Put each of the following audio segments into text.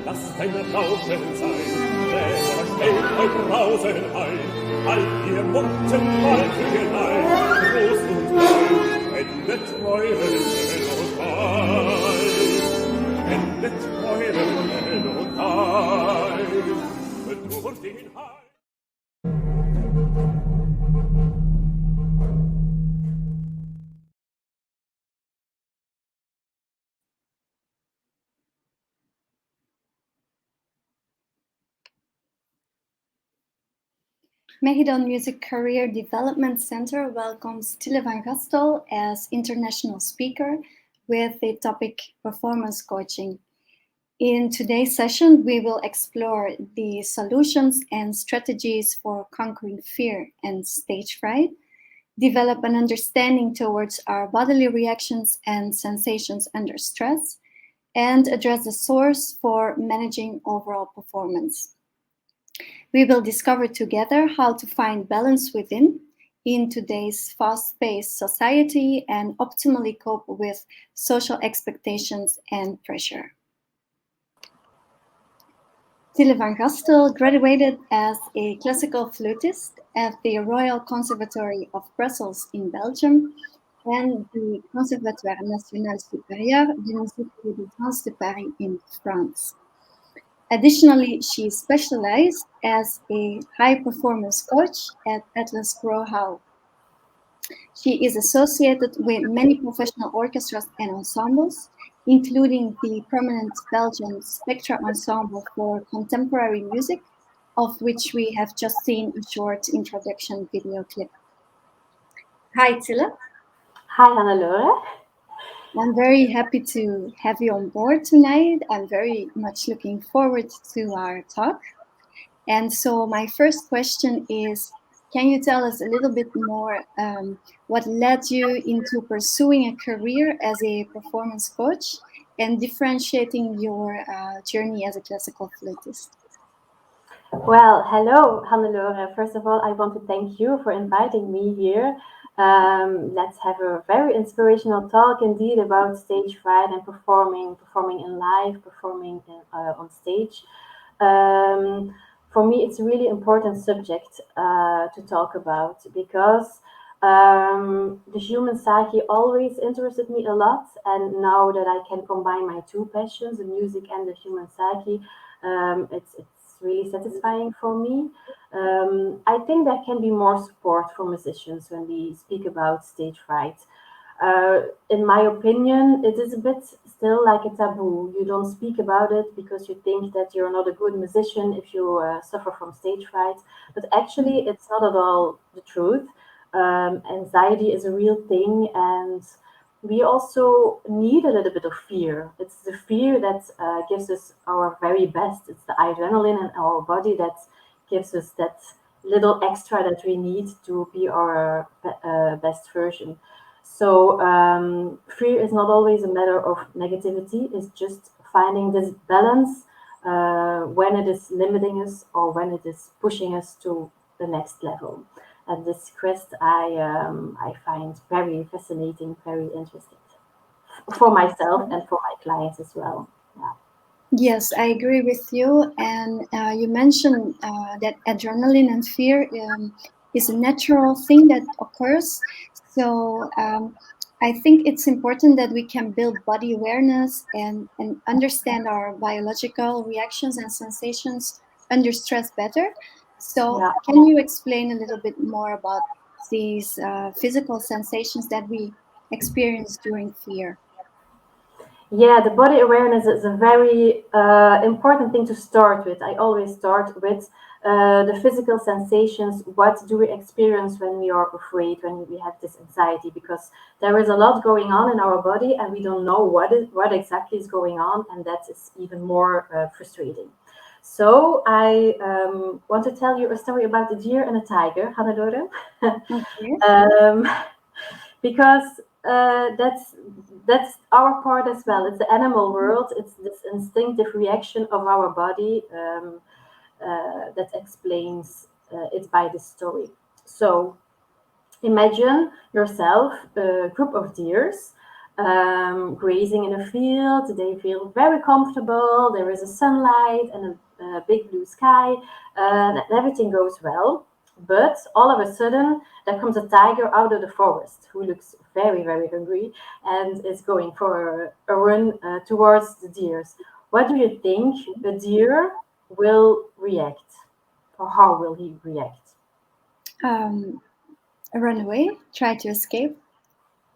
Lass deine Rauschen sein, wer steht euch draußen ein, all ihr bunten Waldhügelei, groß und klein, wendet eure Melodei, wendet eure Melodei, nur den Heim. Mahidol Music Career Development Center welcomes Tille Van Gastel as international speaker with the topic performance coaching. In today's session, we will explore the solutions and strategies for conquering fear and stage fright, develop an understanding towards our bodily reactions and sensations under stress, and address the source for managing overall performance. We will discover together how to find balance within in today's fast-paced society and optimally cope with social expectations and pressure. Tille Van Gastel graduated as a classical flutist at the Royal Conservatory of Brussels in Belgium and the Conservatoire National Supérieur de Musique de Danse de Paris in France. Additionally, she specialized as a high-performance coach at Atlas Grohau. She is associated with many professional orchestras and ensembles, including the prominent Belgian SPECTRA Ensemble for contemporary music, of which we have just seen a short introduction video clip. Hi, Tille. Hi, Hannelore. I'm very happy to have you on board tonight. I'm very much looking forward to our talk. And so my first question is, can you tell us a little bit more what led you into pursuing a career as a performance coach and differentiating your journey as a classical flutist? Well, hello, Hannelore. First of all, I want to thank you for inviting me here. Let's have a very inspirational talk indeed about stage fright and performing in live, performing on stage. For me, it's a really important subject to talk about because the human psyche always interested me a lot, and now that I can combine my two passions, the music and the human psyche, it's really satisfying for me. I think there can be more support for musicians when we speak about stage fright. In my opinion, it is a bit still like a taboo. You don't speak about it because you think that you're not a good musician if you suffer from stage fright. But actually, it's not at all the truth. Anxiety is a real thing, and we also need a little bit of fear. It's the fear that gives us our very best. It's the adrenaline in our body that gives us that little extra that we need to be our best version. So fear is not always a matter of negativity. It's just finding this balance when it is limiting us or when it is pushing us to the next level. And this quest I find very fascinating, very interesting for myself and for my clients as well. Yeah. Yes, I agree with you. And you mentioned that adrenaline and fear is a natural thing that occurs. So I think it's important that we can build body awareness and understand our biological reactions and sensations under stress better. So Yeah. can you explain a little bit more about these physical sensations that we experience during fear? Yeah, the body awareness is a very important thing to start with. I always start with the physical sensations. What do we experience when we are afraid, when we have this anxiety? Because there is a lot going on in our body, and we don't know what exactly is going on, and that is even more frustrating. So I want to tell you a story about a deer and a tiger, Hannelore. Okay. Because that's our part as well. It's the animal world. It's this instinctive reaction of our body that explains it by this story. So imagine yourself a group of deers grazing in a field. They feel very comfortable. There is a sunlight and a big blue sky, and everything goes well. But all of a sudden, there comes a tiger out of the forest who looks very, very hungry and is going for a run towards the deers. What do you think a deer will react, or how will he react? Run away, try to escape.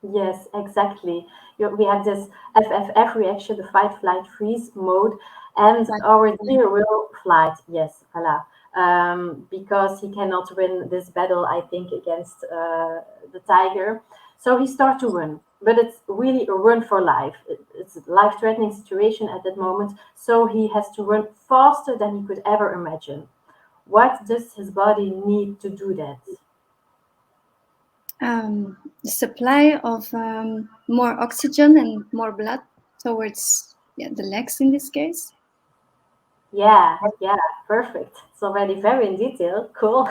Yes, exactly. We have this FFF reaction, the fight, flight, freeze mode, and But our deer will flight. Yes, voila. Because he cannot win this battle, I think, against the tiger. So he starts to run, but it's really a run for life. It's a life-threatening situation at that moment. So he has to run faster than he could ever imagine. What does his body need to do that? the supply of more oxygen and more blood towards the legs in this case. Yeah, perfect. It's already very in detail. Cool.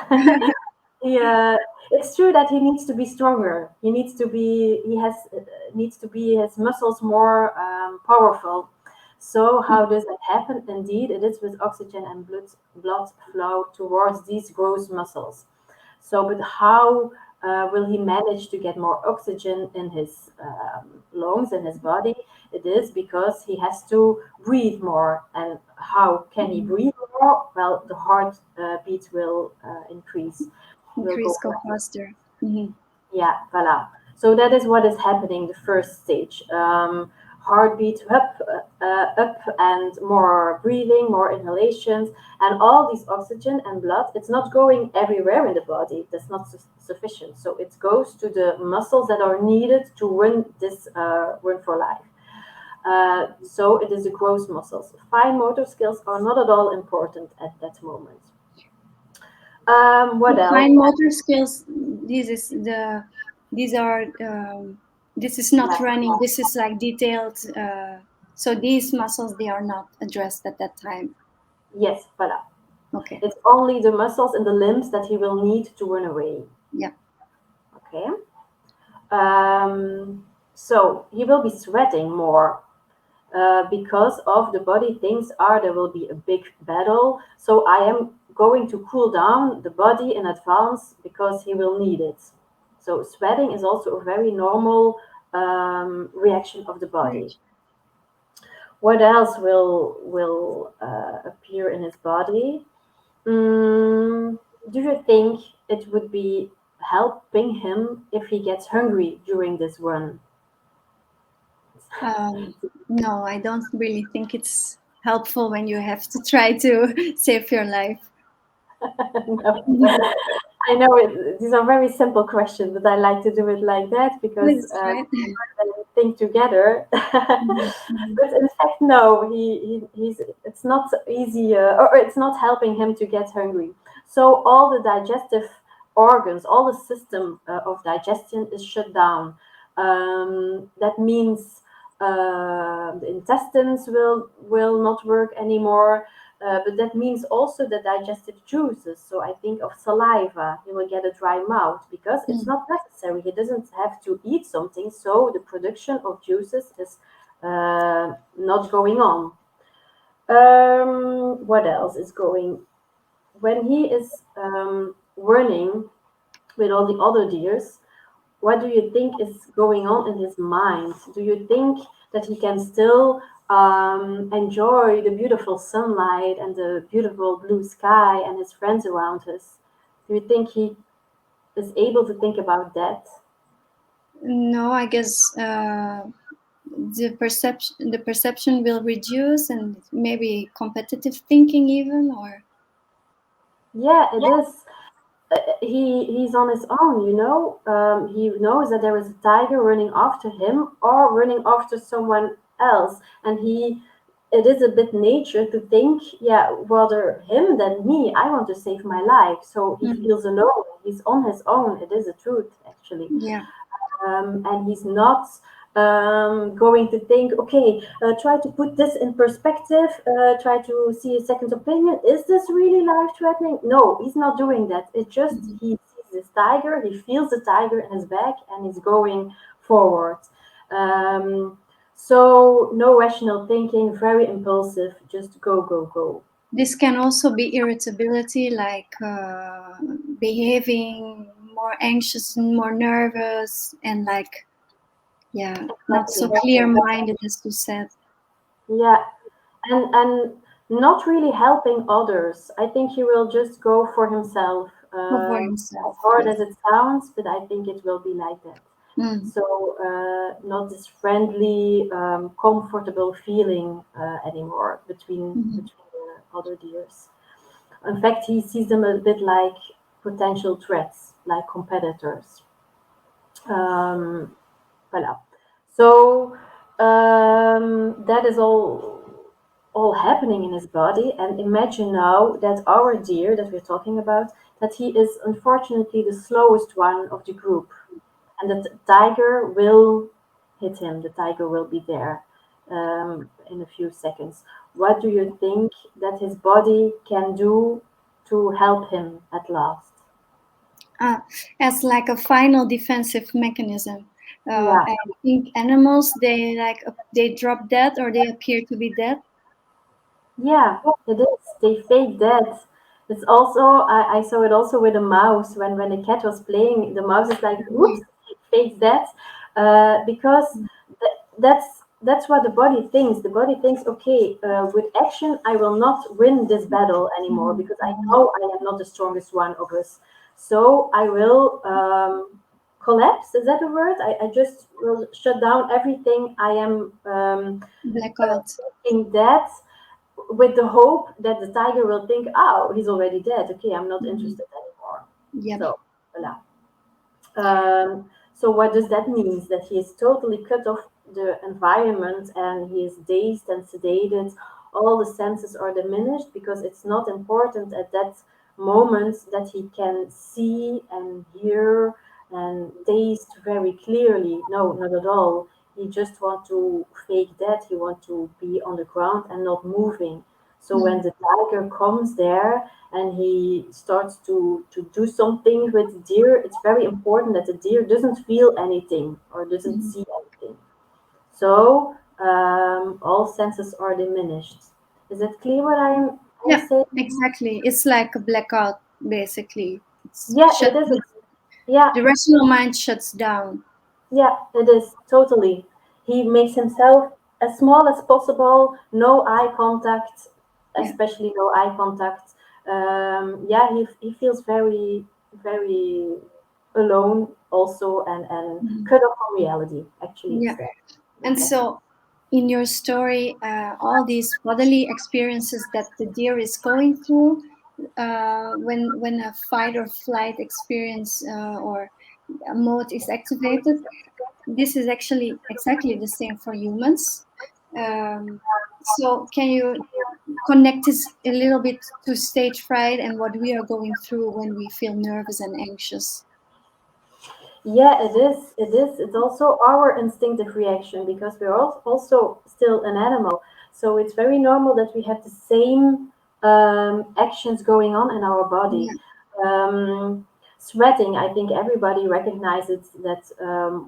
Yeah, it's true that he needs to be stronger. He needs to be. He has needs to be his muscles more powerful. So how does that happen? Indeed, it is with oxygen and blood flow towards these gross muscles. So, but how will he manage to get more oxygen in his lungs and his body? It is because he has to breathe more. And how can he breathe more? Well, the heart beat will increase, will go. Go faster. Mhm. Yeah, voila. So that is what is happening the first stage. Heartbeat up, and more breathing, more inhalations, and all this oxygen and blood. It's not going everywhere in the body. That's not sufficient. So it goes to the muscles that are needed to run this run for life. So it is the gross muscles. Fine motor skills are not at all important at that moment. What else? Fine motor skills. These are. This is not Yeah. running. This is like detailed. So these muscles they are not addressed at that time. Yes, voila. Okay. It's only the muscles in the limbs that he will need to run away. Yeah. Okay. So he will be sweating more because of the body thinks, there will be a big battle. So I am going to cool down the body in advance because he will need it. So sweating is also a very normal reaction of the body. What else will appear in his body? Do you think it would be helping him if he gets hungry during this run? No, I don't really think it's helpful when you have to try to save your life. No. I know these are very simple questions, but I like to do it like that because That's right. we think together. But in fact, no, he's it's not easy, or it's not helping him to get hungry. So all the digestive organs, all the system of digestion is shut down. That means the intestines will not work anymore. But that means also the digestive juices. So I think of saliva. He will get a dry mouth because it's not necessary. He doesn't have to eat something. So the production of juices is not going on. What else is going? When he is running with all the other deers, what do you think is going on in his mind? Do you think that he can still enjoy the beautiful sunlight and the beautiful blue sky and his friends around us? Do you think he is able to think about that? No, I guess the perception will reduce and maybe competitive thinking even or Yeah, it is. He's on his own, you know. He knows that there is a tiger running after him or running after someone else, and it is a bit nature to think, yeah, rather him than me. I want to save my life, so he feels alone. He's on his own. It is a truth, actually. yeah. And he's not going to think, okay, try to put this in perspective, try to see a second opinion. Is this really life threatening? No, he's not doing that. It's just he sees this tiger, he feels the tiger in his back, and he's going forward. So no rational thinking, very impulsive, just go, go, go. This can also be irritability, like behaving more anxious and more nervous, and like, yeah, not so clear-minded, as you said. Yeah, and not really helping others. I think he will just go for himself. For As himself, hard yes. as it sounds, but I think it will be like that. Mm. So not this friendly, comfortable feeling anymore between the other deers. In fact, he sees them a bit like potential threats, like competitors. Voilà. So that is all happening in his body. And imagine now that our deer that we're talking about, that he is unfortunately the slowest one of the group, and that the tiger will hit him. The tiger will be there in a few seconds. What do you think that his body can do to help him at last? As like a final defensive mechanism. Yeah, I think animals, they drop dead, or they appear to be dead. yeah, it is. They fake that. It's also I saw it also with a mouse when the cat was playing. The mouse is like, "Whoops, it fakes that," because that's what the body thinks. The body thinks, "Okay, with action, I will not win this battle anymore because I know I am not the strongest one of us. So I will collapse. Is that a word? I just will shut down everything. I am Blackout. thinking that." With the hope that the tiger will think, oh, he's already dead. Okay, I'm not interested anymore. Yep. So, voila. So what does that mean? That he is totally cut off the environment and he is dazed and sedated. All the senses are diminished because it's not important at that moment that he can see and hear and taste very clearly. No, not at all. He just want to fake that. He want to be on the ground and not moving. So when the tiger comes there and he starts to do something with the deer, it's very important that the deer doesn't feel anything or doesn't see anything. So all senses are diminished. Is it clear what I'm Yeah, saying? exactly. It's like a blackout, basically. It's Yeah, shut. it is. Yeah, The rational mind shuts down. yeah, it is totally. He makes himself as small as possible, no eye contact, Yeah. especially no eye contact. Yeah, he feels very, very alone also and cut off from reality. Actually, Yeah. it's And so, in your story, all these bodily experiences that the deer is going through, when a fight or flight experience or a mode is activated, this is actually exactly the same for humans. So, can you connect this a little bit to stage fright and what we are going through when we feel nervous and anxious? Yeah, it is. It is. It's also our instinctive reaction because we're also still an animal. So it's very normal that we have the same actions going on in our body. Yeah. Sweating, I think everybody recognizes that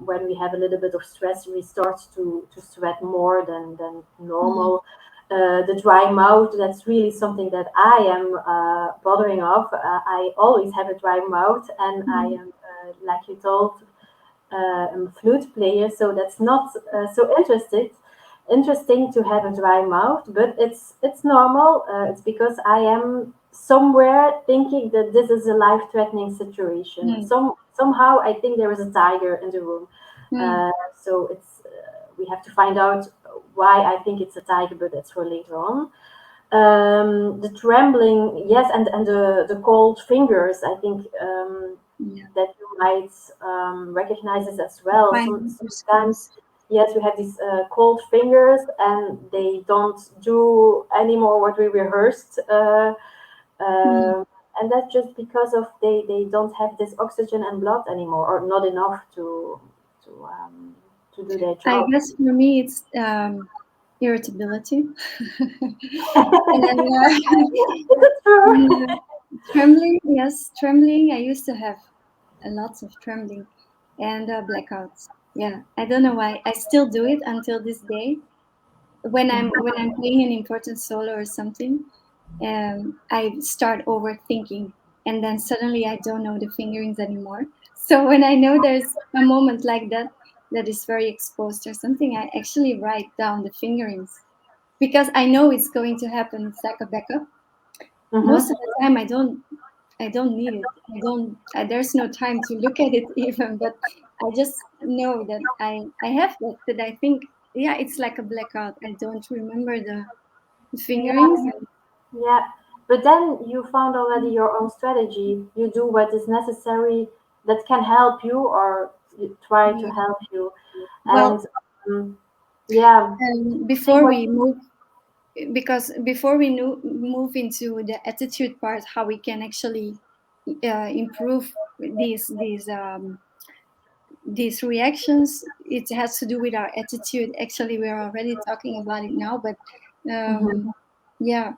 when we have a little bit of stress, we start to sweat more than normal. The dry mouth, that's really something that I am bothering of. I always have a dry mouth, and I am, like you told, a flute player, so that's not so interesting to have a dry mouth, but it's normal. It's because I am somewhere thinking that this is a life-threatening situation. Somehow I think there is a tiger in the room. So it's we have to find out why I think it's a tiger, but that's for later on. The trembling, yes, and the cold fingers. I think that you might recognize this as well. Sometimes, yes, we have these cold fingers, and they don't do anymore what we rehearsed. And that's just because of they don't have this oxygen and blood anymore, or not enough to to do their I job. guess for me it's irritability. And then, Is it true? trembling, yes, trembling. I used to have lots of trembling and blackouts. Yeah, I don't know why. I still do it until this day. When I'm playing an important solo or something, I start overthinking, and then suddenly I don't know the fingerings anymore. So when I know there's a moment like that that is very exposed or something, I actually write down the fingerings because I know it's going to happen. It's like a backup. Most of the time, I don't need it. There's no time to look at it even, but I just know that I have that. That I think, yeah, it's like a blackout. I don't remember the fingerings. Yeah, yeah. But then you found already your own strategy. You do what is necessary that can help you, or you try to Yeah. help you. And Well, um, yeah, think before what we move, because before we move into the attitude part, how we can actually improve these reactions, it has to do with our attitude. Actually, we're already talking about it now, but Mhm. yeah,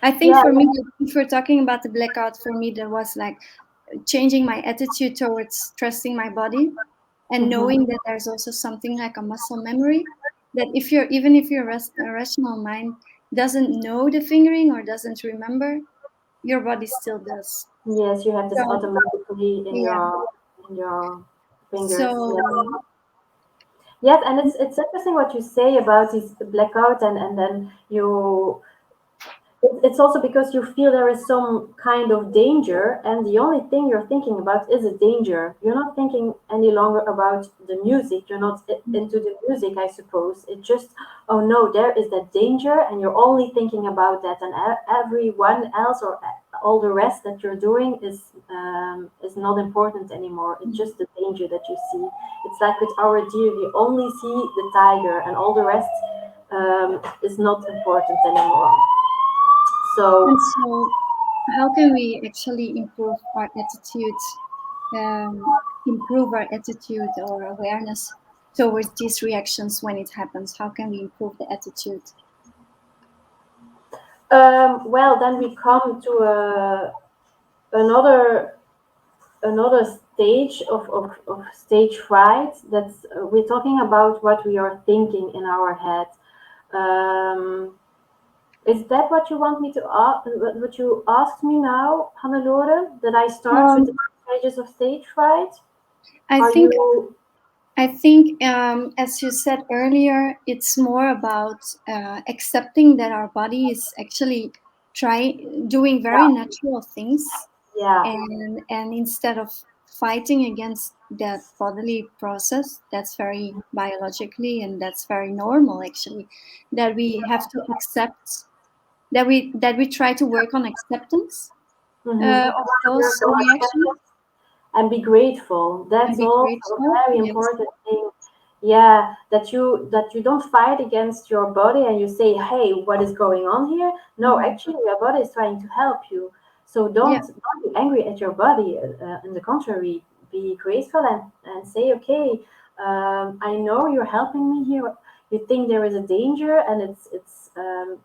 I think Yeah. for me, if we're talking about the blackout, for me, there was like changing my attitude towards trusting my body and Mhm. knowing that there's also something like a muscle memory, that if you're even if your rational mind doesn't know the fingering or doesn't remember, your body still does. Yes, you have this So automatically yeah, in your fingers. Yeah. so Yes, and it's interesting what you say about this blackout, and then you it's also because you feel there is some kind of danger, and the only thing you're thinking about is a danger. You're not thinking any longer about the music. You're not into the music, I suppose. It just, oh no, there is that danger, and you're only thinking about that, and everyone else or all the rest that you're doing is not important anymore. It's just the danger that you see. It's like with our deer, we only see the tiger, and all the rest is not important anymore. So, and so how can we actually improve our attitude or awareness towards these reactions when it happens? How can we improve the attitude? well, then we come to another another stage of stage fright. That's we're talking about what we are thinking in our head. Um, is that what you want me to ask? What you asked me now, Hannelore? That I start with the um, stages of stage fright? I Are think you? as you said earlier, it's more about accepting that our body is actually doing very Yeah, natural things, yeah. and instead of fighting against that bodily process, that's very biologically and that's very normal actually, that we have to accept, that we try to work on acceptance Mm-hmm. of those reactions And be grateful. and That's be also a grateful. very Yes. important thing. Yeah, that you don't fight against your body and you say, "Hey, what is going on here?" No, Mhm. actually, your body is trying to help you. So Yeah. don't be angry at your body. On the contrary, be grateful and say, "Okay, I know you're helping me here. You think there is a danger, and it's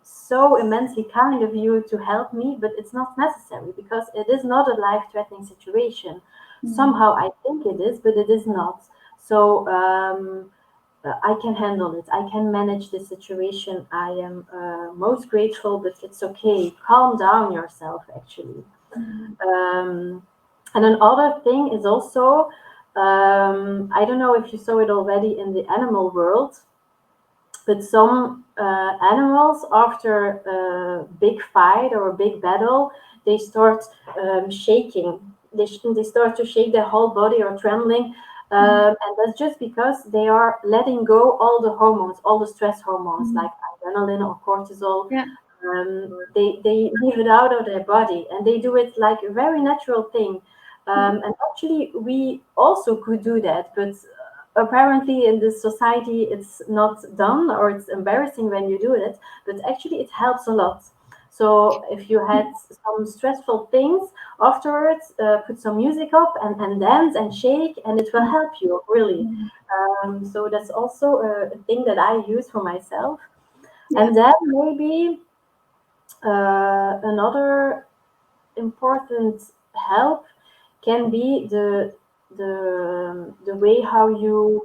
so immensely kind of you to help me, but it's not necessary because it is not a life-threatening situation. Mhm. Somehow I think it is, but it is not. So I can handle it. I can manage the situation. I am most grateful, but it's okay. Calm down yourself, actually. Mhm. Um, and another thing is also, I don't know if you saw it already in the animal world, but some animals, after a big fight or a big battle, they start shaking. They start to shake their whole body or trembling. Mhm. And that's just because they are letting go all the hormones, all the stress hormones Mhm. like adrenaline or cortisol. Yeah. They leave it out of their body, and they do it like a very natural thing. Yeah. And actually, we also could do that, but apparently in this society it's not done, or it's embarrassing when you do it, but actually it helps a lot. So if you had some stressful things afterwards, put some music up and dance and shake, and it will help you really. Mhm. So that's also a thing that I use for myself. Yeah. And then maybe another important help can be the way how you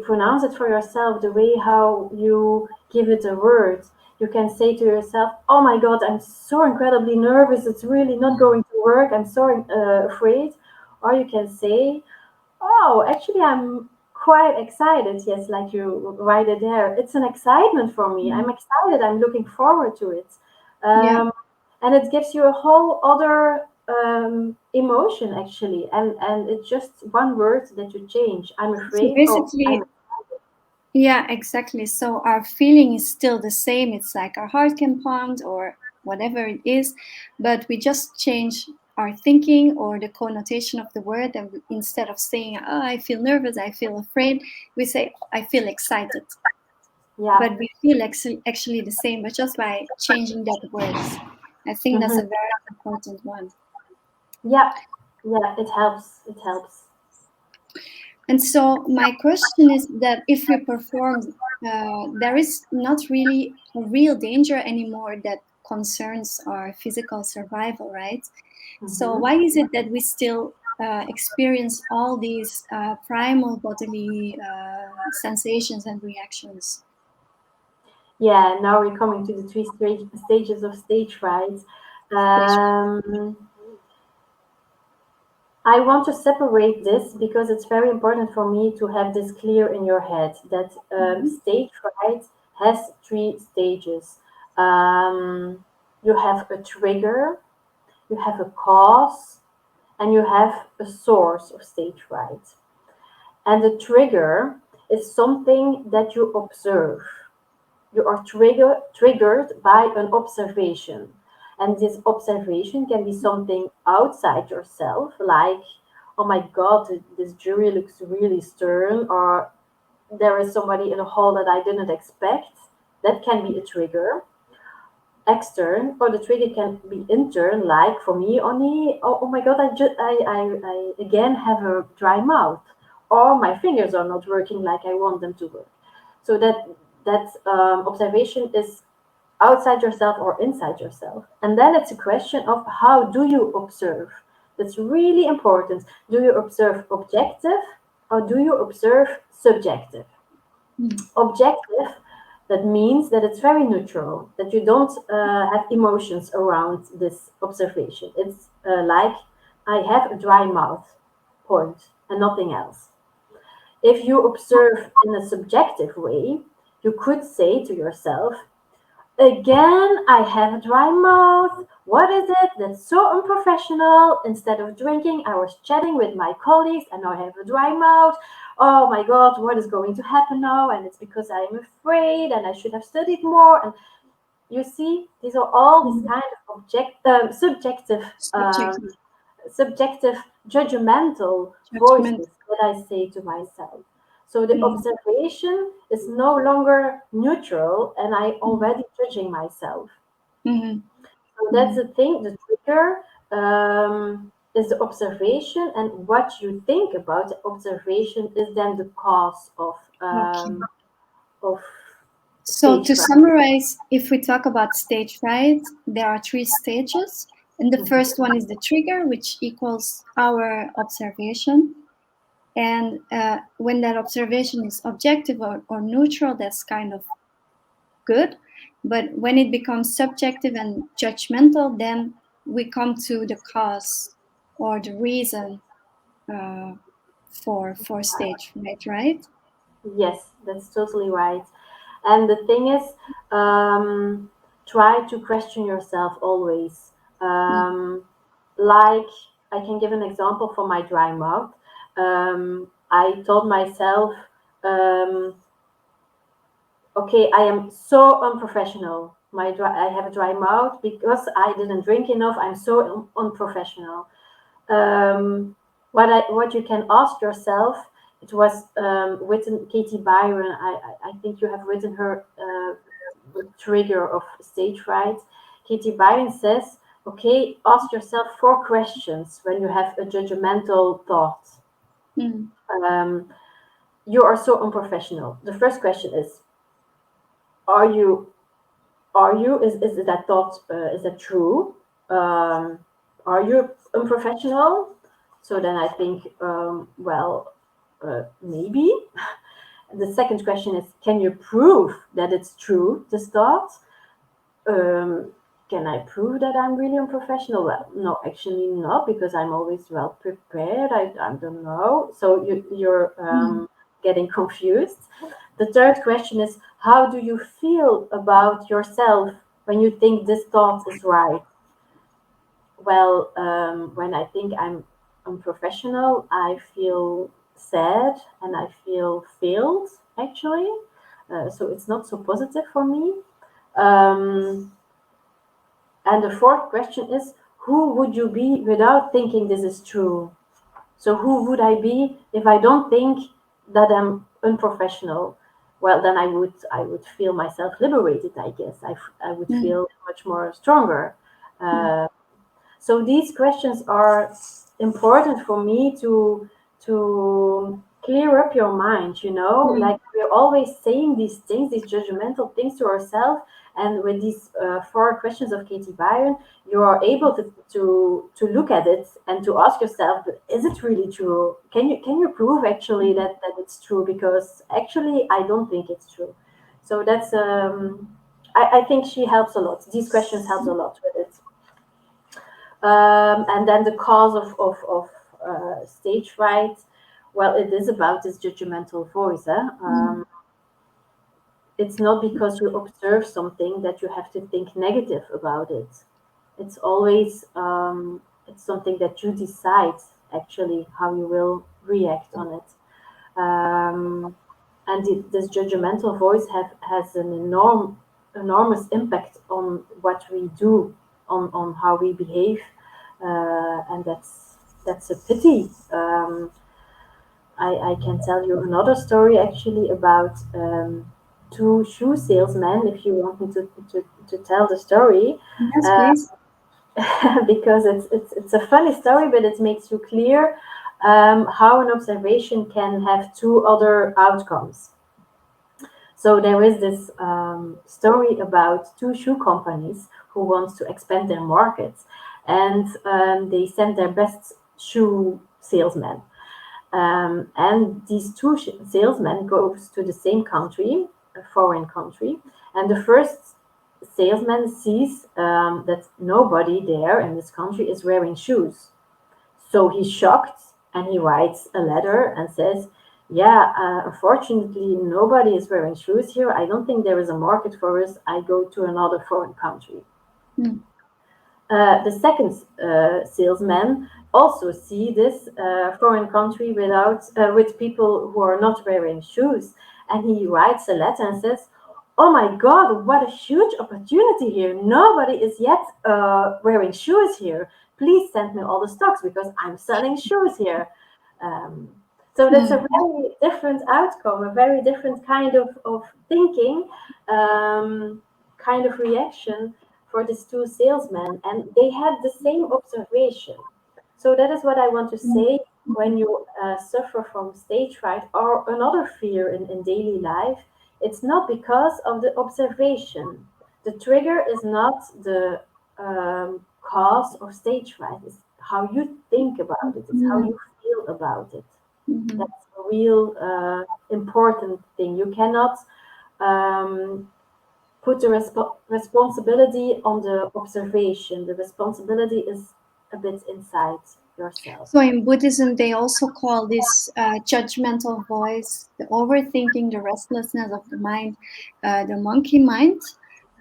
pronounce it for yourself, the way how you give it a word. You can say to yourself, "Oh my God, I'm so incredibly nervous. It's really not going to work. I'm so afraid." Or you can say, "Oh, actually, I'm quite excited." Yes, like you write it there. It's an excitement for me. I'm excited. I'm looking forward to it. Yeah. And it gives you a whole other emotion, actually. And it's just one word that you change. I'm So afraid. Oh, basically, I'm yeah, exactly. So our feeling is still the same. It's like our heart can pound or whatever it is, but we just change our thinking or the connotation of the word. And instead of saying, "Oh, I feel nervous, I feel afraid," we say, "I feel excited." yeah. But we feel actually the same, but just by changing that words. I think that's a Mhm. very important one. Yeah, yeah, it helps. It helps. And so my question is that if we perform, there is not really a real danger anymore that concerns our physical survival, right? So Hmm. why is it that we still experience all these primal bodily sensations and reactions? Yeah, now we're coming to the stages of stage fright. Stage. Um, I want to separate this because it's very important for me to have this clear in your head that Mhm. stage fright has three stages. Um, you have a trigger, you have a cause, and you have a source of stage fright. And the trigger is something that you observe. You are triggered by an observation. And this observation can be something outside yourself, like, "Oh my God, this jury looks really stern," or "There is somebody in the hall that I didn't expect." That can be a trigger. Extern, or the trigger can be intern, like for me only, oh my God, I again have a dry mouth, or my fingers are not working like I want them to work. So that observation is outside yourself or inside yourself. And then it's a question of how do you observe. That's really important. Do you observe objective or do you observe subjective? Mm. Objective, that means that it's very neutral, that you don't have emotions around this observation. It's like, "I have a dry mouth, point, and nothing else." If you observe in a subjective way, you could say to yourself, "Again, I have a dry mouth. What is it? That's so unprofessional. Instead of drinking, I was chatting with my colleagues and now I have a dry mouth. Oh my God, what is going to happen now? And it's because I'm afraid and I should have studied more." And you see, these are all these kind of Subject subjective, judgmental judgment. voices that I say to myself. So the Mm. observation is no longer neutral and I Mm. already judging myself. Mhm. So that's Mhm. the thing, the trigger is the observation, and what you think about the observation is then the cause Okay. of So stage to fright. summarize, if we talk about stage fright, there are three stages. And the Mhm. first one is the trigger, which equals our observation. And when that observation is objective or neutral, that's kind of good. But when it becomes subjective and judgmental, then we come to the cause or the reason uh, for stage fright, right? Yes, that's totally right. And the thing is, try to question yourself always. Mm. Like, I can give an example for my dry mouth. I told myself, um, "Okay, I am so unprofessional. I have a dry mouth because I didn't drink enough. I'm so unprofessional." Um, what you can ask yourself, it was written Katie Byron. I think you have written her the trigger of stage fright. Katie Byron says, "Okay, ask yourself four questions when you have a judgmental thought. Mm. Um, you are so unprofessional." The first question is, are you is that thought is that true? Um, are you unprofessional? So then I think, maybe. The second question is, can you prove that it's true, this thought? Can I prove that I'm really unprofessional? Well, no, actually not, because I'm always well prepared. I don't know. So you're getting confused. The third question is, how do you feel about yourself when you think this thought is right? Well, when I think I'm unprofessional, I feel sad and I feel failed, actually. So it's not so positive for me. And the fourth question is, who would you be without thinking this is true? So who would I be if I don't think that I'm unprofessional? Well, then I would feel myself liberated, I guess. I would feel much more stronger. So these questions are important for me to clear up your mind, like we're always saying these things, these judgmental things to ourselves. And with these 4 questions of Katie Byron, you are able to look at it and to ask yourself, is it really true? Can you prove actually that it's true? Because actually I don't think it's true. So that's I think she helps a lot. These questions help a lot with it. And then the cause of stage fright, well, it is about this judgmental voice. It's not because you observe something that you have to think negative about it. It's always it's something that you decide actually how you will react on it. And this judgmental voice has an enormous impact on what we do, on how we behave, and that's a pity. I can tell you another story actually about 2 shoe salesmen, if you want me to tell the story. Yes, please. Because it's a funny story, but it makes you clear how an observation can have 2 other outcomes. So there is this story about 2 shoe companies who want to expand their markets, and they send their best shoe salesmen. And these 2 salesmen goes to the same country, a foreign country, and the first salesman sees that nobody there in this country is wearing shoes. So he's shocked and he writes a letter and says, yeah, unfortunately, nobody is wearing shoes here. I don't think there is a market for us. I go to another foreign country. The second salesman also see this foreign country with people who are not wearing shoes. And he writes a letter and says, oh my God, what a huge opportunity here. Nobody is yet wearing shoes here. Please send me all the stocks because I'm selling shoes here. So that's a very different outcome, a very different kind of thinking, kind of reaction for these 2 salesmen. And they had the same observation. So that is what I want to say. When you suffer from stage fright or another fear in daily life, it's not because of the observation. The trigger is not the cause of stage fright. It's how you think about it. It's how you feel about it. That's a real important thing. You cannot put the responsibility on the observation. The responsibility is a bit inside yourself. So in Buddhism, they also call this judgmental voice, the overthinking, the restlessness of the mind, the monkey mind.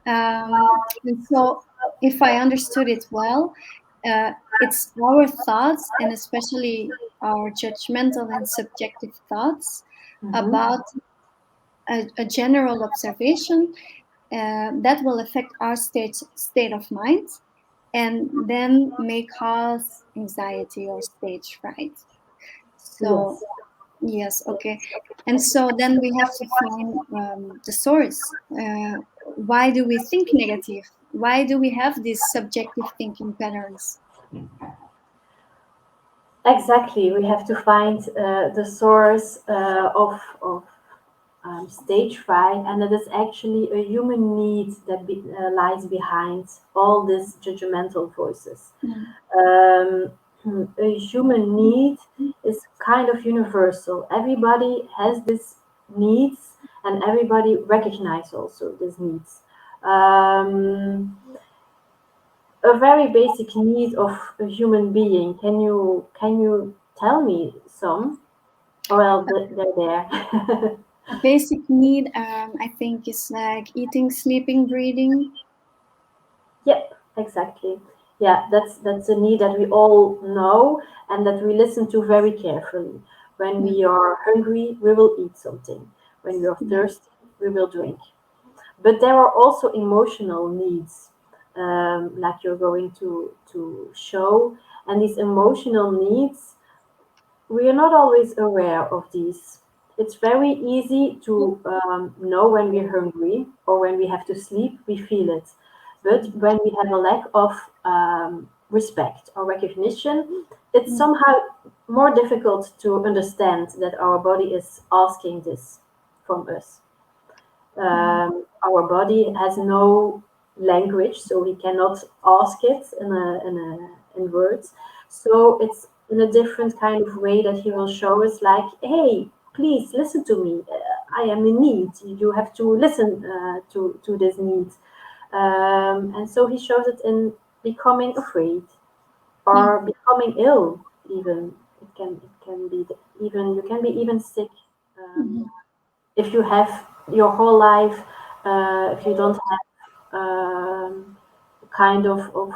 And so if I understood it well, it's our thoughts, and especially our judgmental and subjective thoughts about a general observation that will affect our state of mind, and then may cause anxiety or stage fright. So yes, okay. And so then we have to find the source. Why do we think negative? Why do we have these subjective thinking patterns? Exactly, we have to find the source of stage fright, and it is actually a human need that lies behind all these judgmental voices. a human need is kind of universal. Everybody has this needs, and everybody recognizes also these needs. Um, a very basic need of a human being. Can you tell me some? Well, they're there. A basic need, I think, is like eating, sleeping, breathing. Yep, exactly. Yeah, that's a need that we all know and that we listen to very carefully. When we are hungry, we will eat something. When we are thirsty, we will drink. But there are also emotional needs, like you're going to show. And these emotional needs, we are not always aware of these. It's very easy to know when we're hungry or when we have to sleep, we feel it. But when we have a lack of respect or recognition, it's somehow more difficult to understand that our body is asking this from us. Our body has no language, so we cannot ask it in words. So it's in a different kind of way that he will show us, like, hey, please listen to me. I am in need. You have to listen to this need. And so he shows it in becoming afraid or becoming ill. Even it can be even you can be even sick. If you have your whole life, if you don't have kind of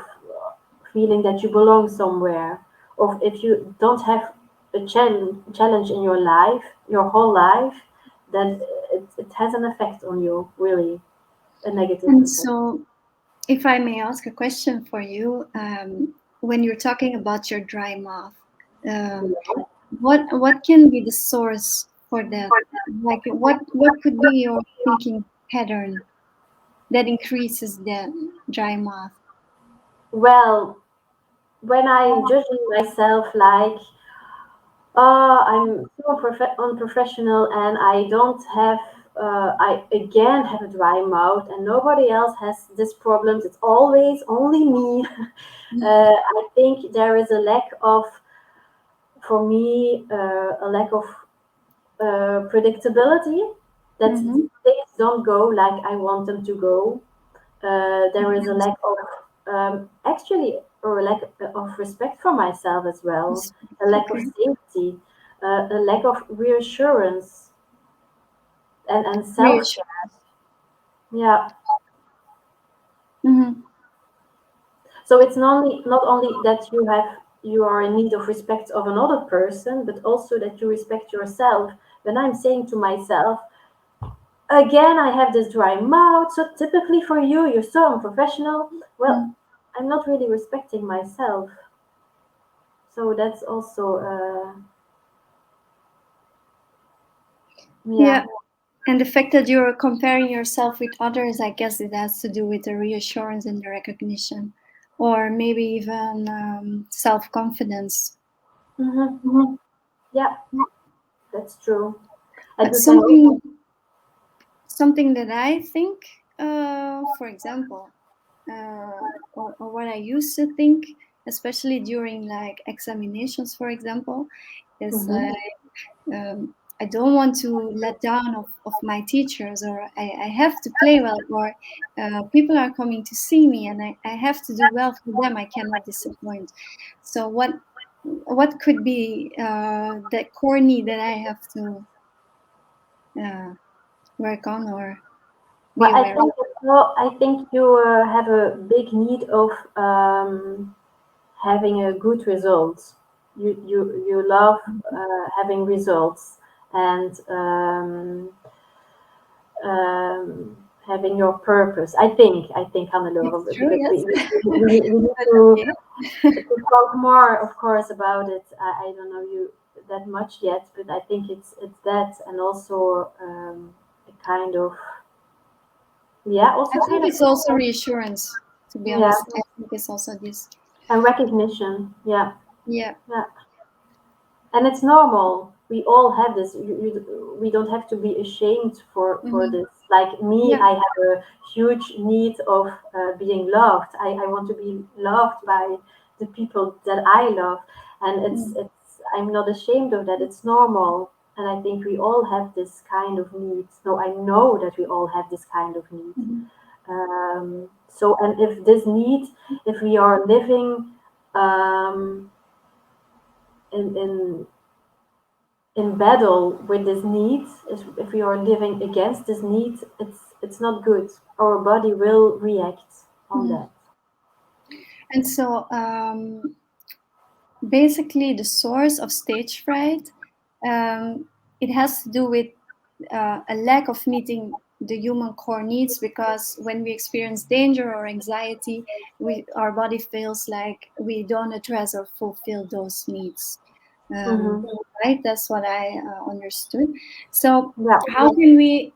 feeling that you belong somewhere, or if you don't have a challenge in your life, your whole life, then it has an effect on you, really, a negative And effect. so, if I may ask a question for you, when you're talking about your dry mouth, um, what can be the source for that? Like, what could be your thinking pattern that increases the dry mouth? Well, when I'm judging myself, like, I'm so unprofessional, and I don't have. I again have a dry mouth, and nobody else has this problems. It's always only me. I think there is a lack of, for me, a lack of predictability. That Mm-hmm. things don't go like I want them to go. There is a lack of actually, or a lack of respect for myself as well, a lack of Okay. safety, a lack of reassurance and self Reassure. care. Yeah. Mm-hmm. So it's not only that you are in need of respect of another person, but also that you respect yourself. When I'm saying to myself, again, I have this dry mouth, so typically for you, you're so unprofessional. Well, I'm not really respecting myself. So that's also, yeah. Yeah. And the fact that you're comparing yourself with others, I guess it has to do with the reassurance and the recognition, or maybe even self confidence. Hmm. Yeah, that's true. And But you can also, something that I think, for example, or what I used to think, especially during like examinations, for example, is mhm. I don't want to let down of my teachers, or I have to play well, or people are coming to see me, and I have to do well for them. I cannot disappoint. So what could be the core need that I have to uh, work on or be Well, I aware of? think I think you have a big need of having a good result. You love having results and having your purpose. I think Hannelore, It's true, because yes. we need But okay. to talk more, of course, about it. I don't know you that much yet, but I think it's that, and also a kind of, yeah, I also think kind of, it's also reassurance, to be yeah, honest. I think it's also this. and recognition. Yeah, Yeah. yeah. And it's normal. We all have this. We don't have to be ashamed for Hmm. this. Like me, Yeah. I have a huge need of being loved. I want to be loved by the people that I love, and it's I'm not ashamed of that. It's normal, and I think we all have this kind of needs. No, I know that we all have this kind of need. So, and if this need, if we are living in battle with this need, if we are living against this need, it's not good. Our body will react on that. And so basically the source of stage fright, it has to do with a lack of meeting the human core needs, because when we experience danger or anxiety, our body feels like we don't address or fulfill those needs. Right, that's what I understood. So how can we,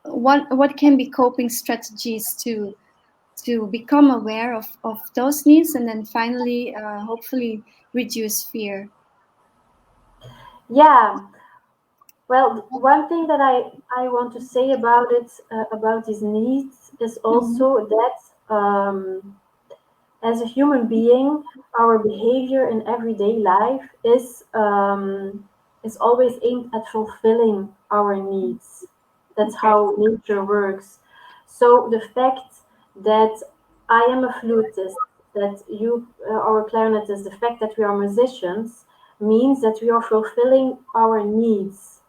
what can be coping strategies to become aware of those needs, and then finally hopefully reduce fear? Yeah, well, one thing that I want to say about it, about these needs, is also that as a human being, our behavior in everyday life is always aimed at fulfilling our needs. That's how nature works. So the fact that I am a flutist, that you are a clarinetist, the fact that we are musicians means that we are fulfilling our needs.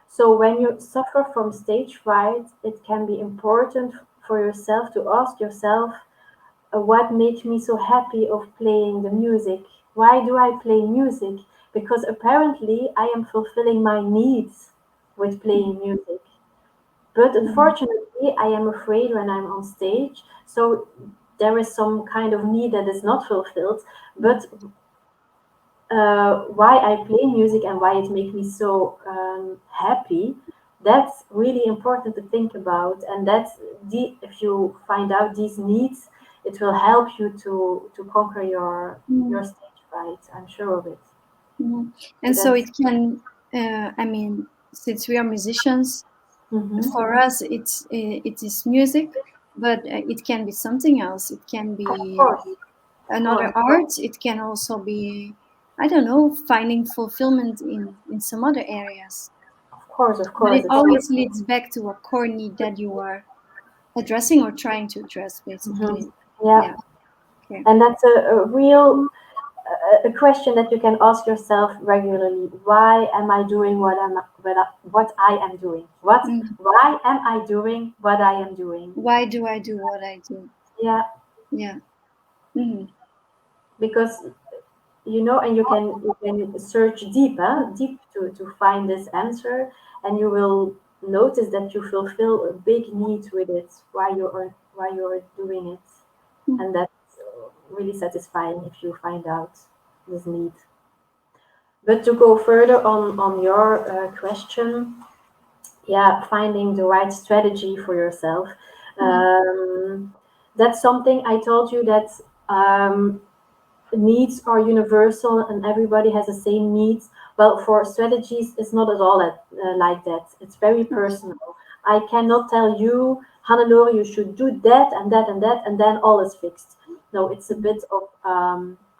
So when you suffer from stage fright, it can be important for yourself to ask yourself, what makes me so happy of playing the music? Why do I play music? Because apparently I am fulfilling my needs with playing music. But unfortunately, I am afraid when I'm on stage. So there is some kind of need that is not fulfilled. But why I play music and why it makes me so happy, that's really important to think about. And that's if you find out these needs, it will help you to conquer your stage fright. I'm sure of it. And so it can, I mean, since we are musicians, for us it is music, but it can be something else. It can be another art. It can also be, I don't know, finding fulfillment in some other areas. Of course. But it always leads back to a core need that you are addressing or trying to address, basically. Yeah. Okay. And that's a real a question that you can ask yourself regularly. Why am I doing what I am doing? Why am I doing what I am doing? Why do I do what I do? Yeah. Because and you can search deep to find this answer, and you will notice that you fulfill a big need with it. Why you are doing it, and that's really satisfying if you find out this need. But to go further on your question, finding the right strategy for yourself. That's something I told you that needs are universal and everybody has the same needs. Well, for strategies, it's not at all like that. It's very personal. I cannot tell you, Hannelore, you should do that and that and that, and then all is fixed. No, it's a bit of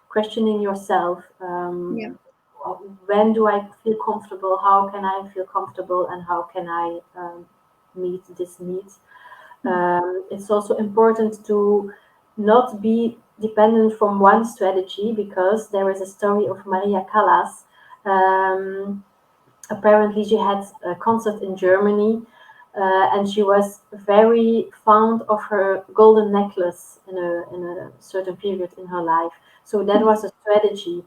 questioning yourself. When do I feel comfortable? How can I feel comfortable? And how can I meet this need? It's also important to not be dependent from one strategy, because there is a story of Maria Callas. Apparently, she had a concert in Germany, and she was very fond of her golden necklace in a certain period in her life. So that was a strategy.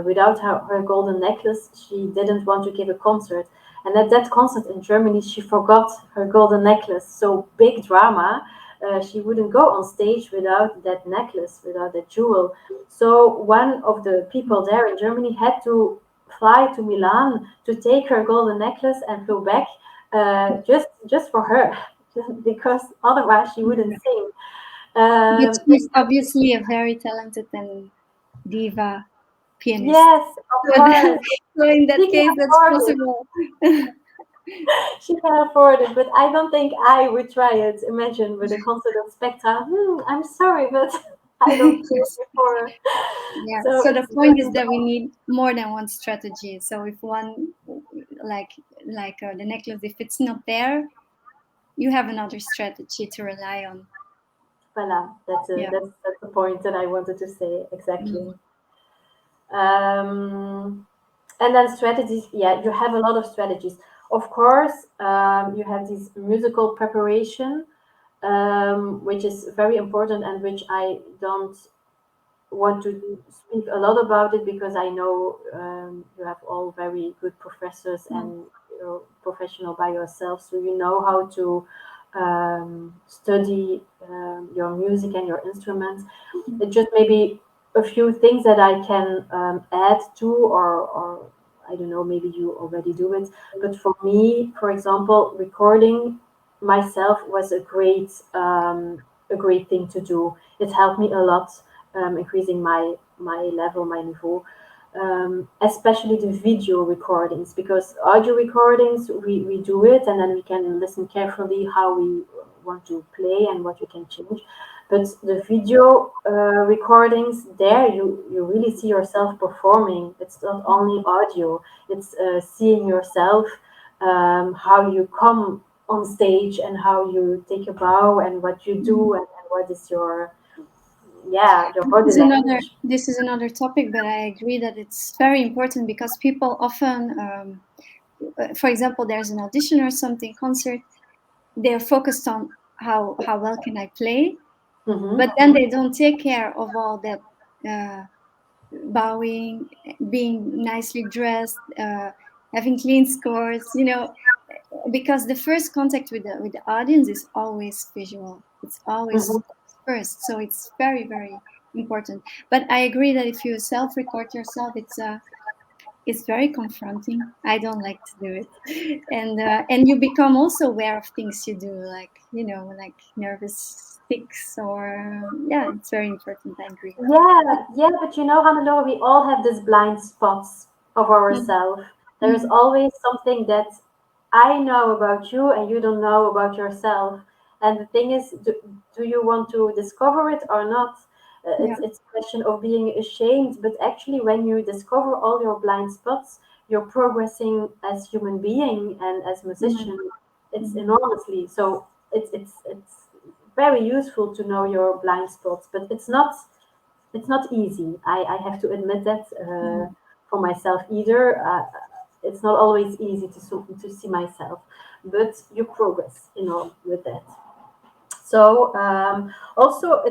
Without her golden necklace, she didn't want to give a concert. And at that concert in Germany, she forgot her golden necklace. So big drama. She wouldn't go on stage without that necklace, without that jewel. So one of the people there in Germany had to fly to Milan to take her golden necklace and flew back just for her, because otherwise she wouldn't sing. But she's obviously a very talented and diva pianist. Yes, of course. So in that case, that's possible. She can afford it, but I don't think I would try it. Imagine with a concert of Spectra. I'm sorry, but I don't care Yes. before. Yeah. So So the it's point just is that we need more than one strategy. So if one, like the necklace, if it's not there, you have another strategy to rely on. voila. Yeah. That's the point that I wanted to say exactly. Mm. And then strategies, yeah, you have a lot of strategies. Of course, you have this musical preparation, which is very important and which I don't want to speak a lot about it because I know you have all very good professors Mm. and you're professional by yourself, so you know how to study your music and your instruments. It just maybe a few things that I can add to, or I don't know, maybe you already do it. But for me, for example, recording myself was a great thing to do. It helped me a lot, increasing my level, my niveau. Especially the video recordings, because audio recordings we do it and then we can listen carefully how we want to play and what we can change. But the video recordings, there you really see yourself performing. It's not only audio, it's seeing yourself, how you come on stage and how you take a bow and what you do, and what is your, yeah, your body language. This is another topic, but I agree that it's very important because people often, for example, there's an audition or something, concert, they're focused on how well can I play, Mm-hmm. but then they don't take care of all that bowing, being nicely dressed, having clean scores, because the first contact with the audience is always visual. It's always Mm-hmm. first, so it's very very important. But I agree that if you self-record yourself, it's very confronting. I don't like to do it, and you become also aware of things you do, like like nervous tics, or yeah, it's very important. I agree. Yeah, yeah, but you know, Hannelore, we all have these blind spots of Mm, ourselves. There's mm, always something that I know about you and you don't know about yourself. And the thing is, do you want to discover it or not? yeah. It's a question of being ashamed, but actually, when you discover all your blind spots, you're progressing as human being and as Mm, musician. It's mm, enormously. So it's very useful to know your blind spots, but it's not easy. I have to admit that mm, for myself either. It's not always easy to see myself, but you progress, with that. So also,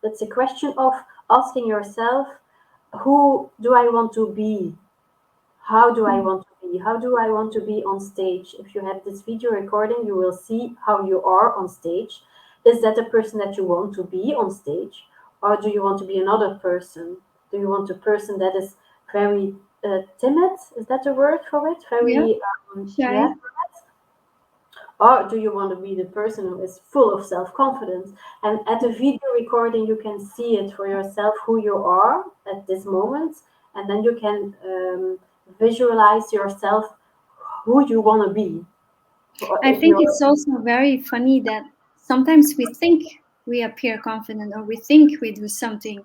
it's a question of asking yourself, who do I want to be? How do I mm, want to be? How do I want to be on stage? If you have this video recording, you will see how you are on stage. Is that the person that you want to be on stage? Or do you want to be another person? Do you want a person that is very timid? Is that the word for it? yeah. Very, Shy. yeah. Or do you want to be the person who is full of self confidence? And at the video recording, you can see it for yourself who you are at this moment. And then you can visualize yourself who you want to be. I If think you're, it's also very funny that sometimes we think we appear confident or we think we do something,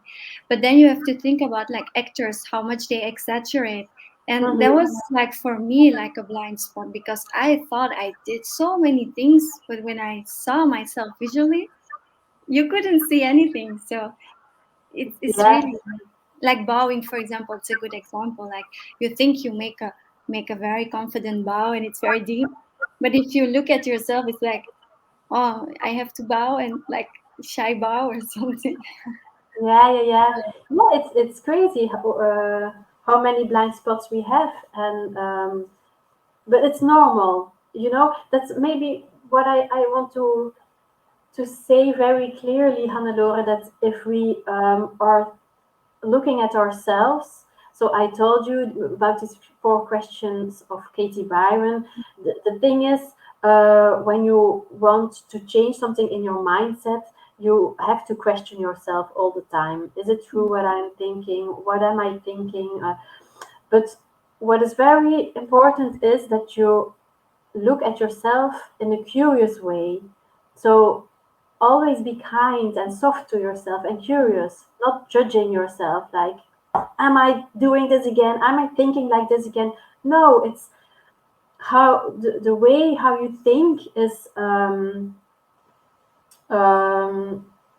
but then you have to think about like actors, how much they exaggerate. And that Mhm. was like for me like a blind spot because I thought I did so many things, but when I saw myself visually, you couldn't see anything. So it's Yeah, really like bowing, for example. It's a good example. Like you think you make a very confident bow and it's very deep, but if you look at yourself, it's like, oh, I have to bow and like shy bow or something. yeah. Yeah, it's crazy how many blind spots we have, and but it's normal. That's maybe what I want to say very clearly, Hannelore, that if we are looking at ourselves, so I told you about these 4 questions of Katie Byron. The thing is, when you want to change something in your mindset, you have to question yourself all the time. Is it true what I'm thinking? What am I thinking? But what is very important is that you look at yourself in a curious way. So always be kind and soft to yourself and curious, not judging yourself like, am I doing this again? Am I thinking like this again? No, it's how the way how you think is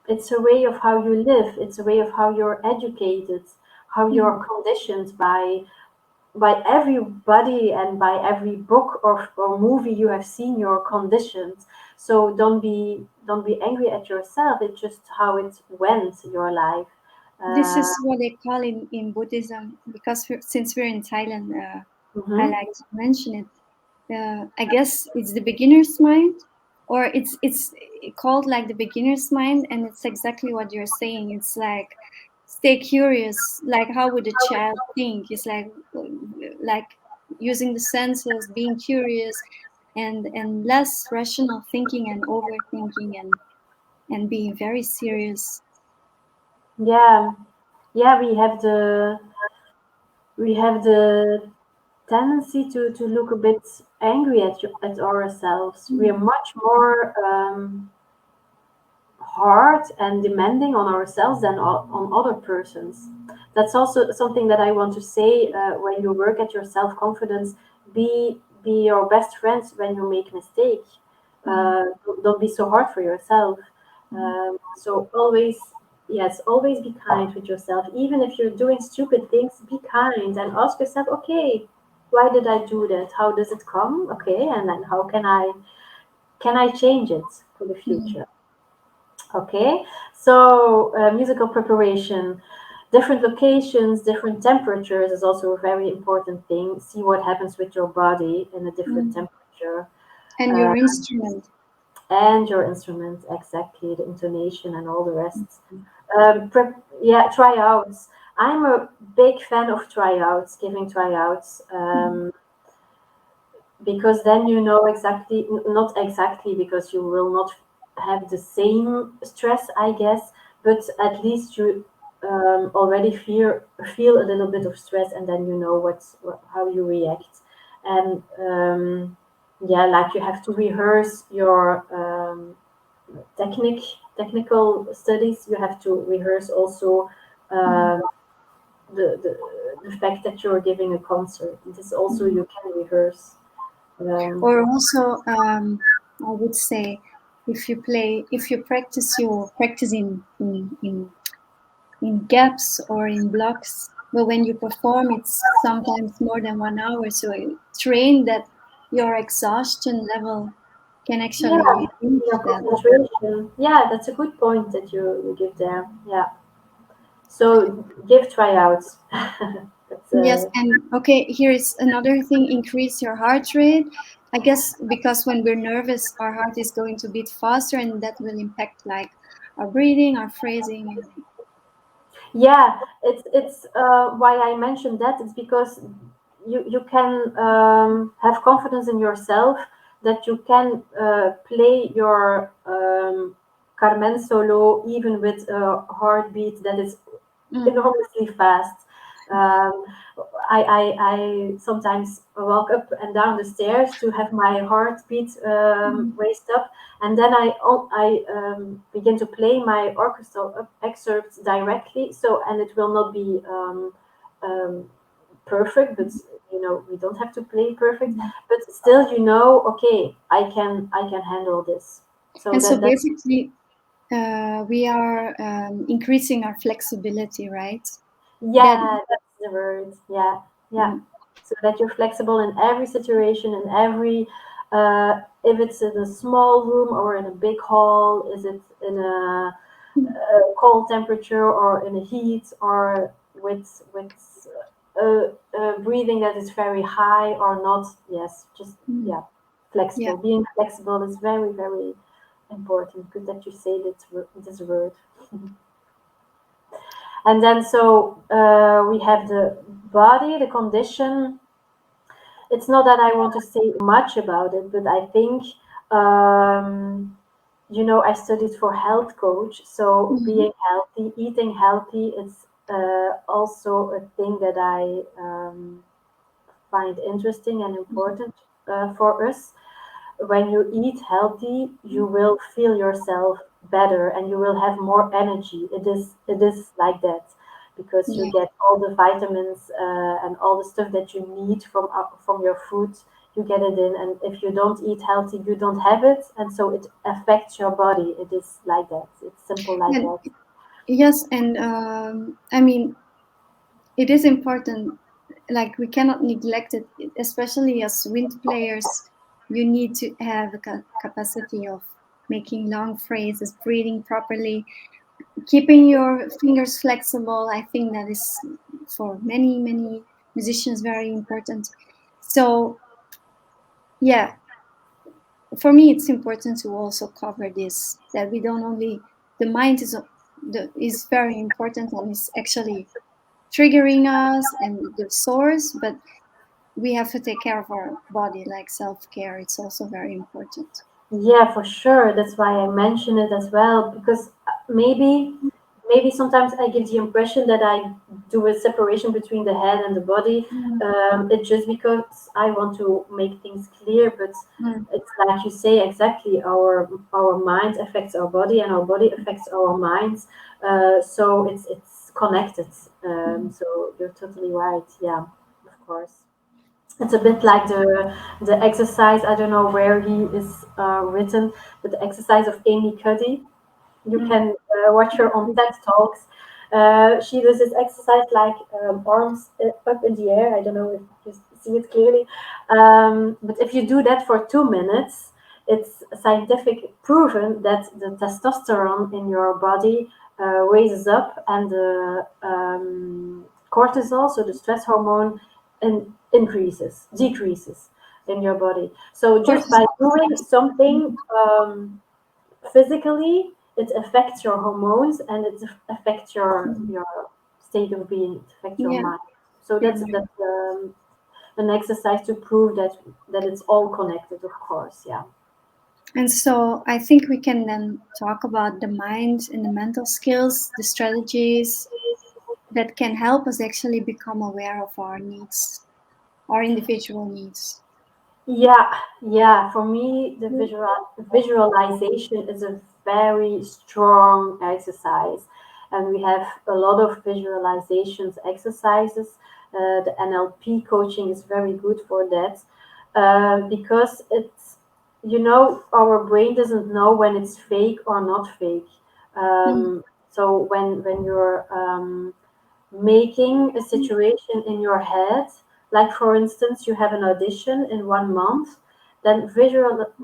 it's a way of how you live. It's a way of how you're educated, how you're conditioned by everybody and by every book or movie you have seen. You're conditioned. So don't be angry at yourself. It's just how it went your life. This is what they call in Buddhism, because since we're in Thailand, I like to mention it. I guess it's the beginner's mind, or it's called like the beginner's mind, and it's exactly what you're saying. It's like stay curious. Like how would a child think? It's like using the senses, being curious, and less rational thinking and overthinking and being very serious. Yeah, yeah, we have the tendency to look a bit angry at ourselves. We are much more hard and demanding on ourselves than on other persons. That's also something that I want to say. When you work at your self-confidence, be your best friends when you make mistake. Don't be so hard for yourself. So always, yes, always be kind with yourself. Even if you're doing stupid things, be kind and ask yourself, okay, why did I do that? How does it come? Okay, and then how can I change it for the future? Okay, so musical preparation, different locations, different temperatures is also a very important thing. See what happens with your body in a different temperature. And your instrument. And your instrument, exactly, the intonation and all the rest. Tryouts. I'm a big fan of tryouts, giving tryouts. Because then you know exactly, not exactly, because you will not have the same stress, I guess, but at least you already feel a little bit of stress, and then you know how you react. And yeah, like you have to rehearse your technical studies. You have to rehearse also the fact that you're giving a concert. This also you can rehearse. Or also, I would say, if you practice, you practice in gaps or in blocks. But when you perform, it's sometimes more than 1 hour. So you train that your exhaustion level can Yeah, actually reach your that. concentration. Yeah, that's a good point that you give there. Yeah. So give tryouts. That's Yes, and okay, here is another thing, increase your heart rate. I guess because when we're nervous, our heart is going to beat faster, and that will impact like our breathing, our phrasing. yeah. It's why I mentioned that. It's because you can have confidence in yourself that you can play your Carmen solo even with a heartbeat that is enormously fast. Um, I sometimes walk up and down the stairs to have my heartbeat raised up, and then I begin to play my orchestral excerpts directly. So, and it will not be um, perfect, but we don't have to play perfect. But still, okay, I can handle this. So And so that basically, we are increasing our flexibility, right? That Yeah, that's the word. Yeah, yeah. So that you're flexible in every situation, in every, if it's in a small room or in a big hall, is it in a cold temperature or in a heat or with breathing that is very high or not? Yes, just yeah, yeah. flexible. Being flexible is very, very important. Good that you say this word. And then so we have the body, the condition. It's not that I want to say much about it, but I think, I studied for health coach. So being healthy, eating healthy is also a thing that I find interesting and important for us. When you eat healthy, you will feel yourself better and you will have more energy. It is like that, because you get all the vitamins and all the stuff that you need from your food. You get it in, and if you don't eat healthy, you don't have it, and so it affects your body. It is like that. It's simple like And, that. yes, and I mean, it is important. Like, we cannot neglect it, especially as wind players. You need to have a capacity of making long phrases, breathing properly, keeping your fingers flexible. I think that is for many musicians very important. So yeah, for me it's important to also cover this, that we don't only, the mind is very important and is actually triggering us and the source, but we have to take care of our body, like self-care. It's also very important. Yeah, for sure. That's why I mention it as well, because maybe sometimes I give the impression that I do a separation between the head and the body. Mm. It's just because I want to make things clear, but Mm. it's like you say exactly. Our mind affects our body, and our body affects our minds. So it's connected. Mm. So you're totally right. Yeah, of course. It's a bit like the exercise. I don't know where he is written, but the exercise of Amy Cuddy. You Mm. can watch her on TED Talks. She does this exercise like arms up in the air. I don't know if you see it clearly, but if you do that for 2 minutes, it's scientific proven that the testosterone in your body raises up, and the cortisol, so the stress hormone, decreases in your body. So just by Cortisol. doing something physically, it affects your hormones, and it affects Mm. your state of being. It affects your Yeah, mind. So your that's mind. an exercise to prove that it's all connected. Of course, yeah. And so I think we can then talk about the mind and the mental skills, the strategies that can help us actually become aware of our needs, our individual needs. Yeah, yeah. For me, the visualization is a very strong exercise, and we have a lot of visualizations exercises. The NLP coaching is very good for that, because our brain doesn't know when it's fake or not fake. Mm. So when you're making a situation in your head, like for instance, you have an audition in 1 month, then